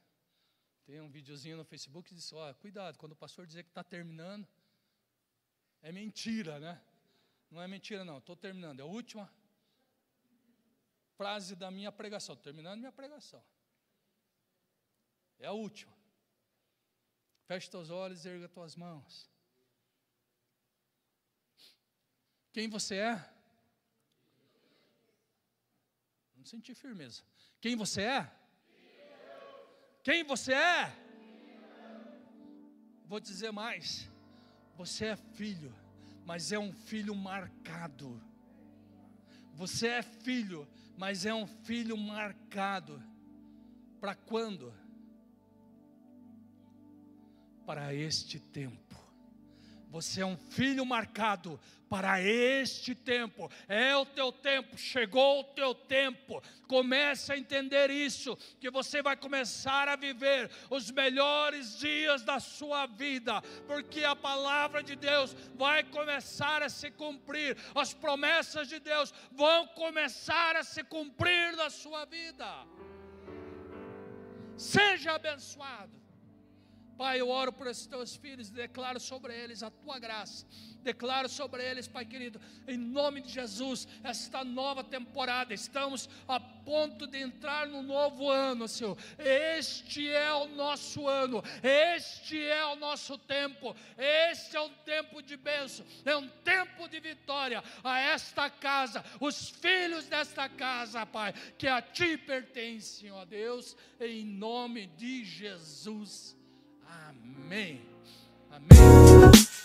Tem um videozinho no Facebook que diz, cuidado, quando o pastor dizer que está terminando, é mentira, né? Não é mentira não, estou terminando, é a última frase da minha pregação, estou terminando minha pregação. É a última. Feche teus olhos e erga tuas mãos. Quem você é? Não senti firmeza. Quem você é? Quem você é? Vou dizer mais. Você é filho, mas é um filho marcado. Você é filho, mas é um filho marcado. Para quando? Para este tempo. Você é um filho marcado para este tempo. É o teu tempo, chegou o teu tempo. Comece a entender isso, que você vai começar a viver os melhores dias da sua vida, porque a palavra de Deus vai começar a se cumprir. As promessas de Deus vão começar a se cumprir na sua vida. Seja abençoado. Pai, eu oro por esses teus filhos e declaro sobre eles a tua graça. Declaro sobre eles, Pai querido, em nome de Jesus, esta nova temporada. Estamos a ponto de entrar no novo ano, Senhor. Este é o nosso ano, este é o nosso tempo, este é um tempo de bênção, é um tempo de vitória a esta casa, os filhos desta casa, Pai, que a Ti pertencem, ó Deus, em nome de Jesus. Amém. Amém.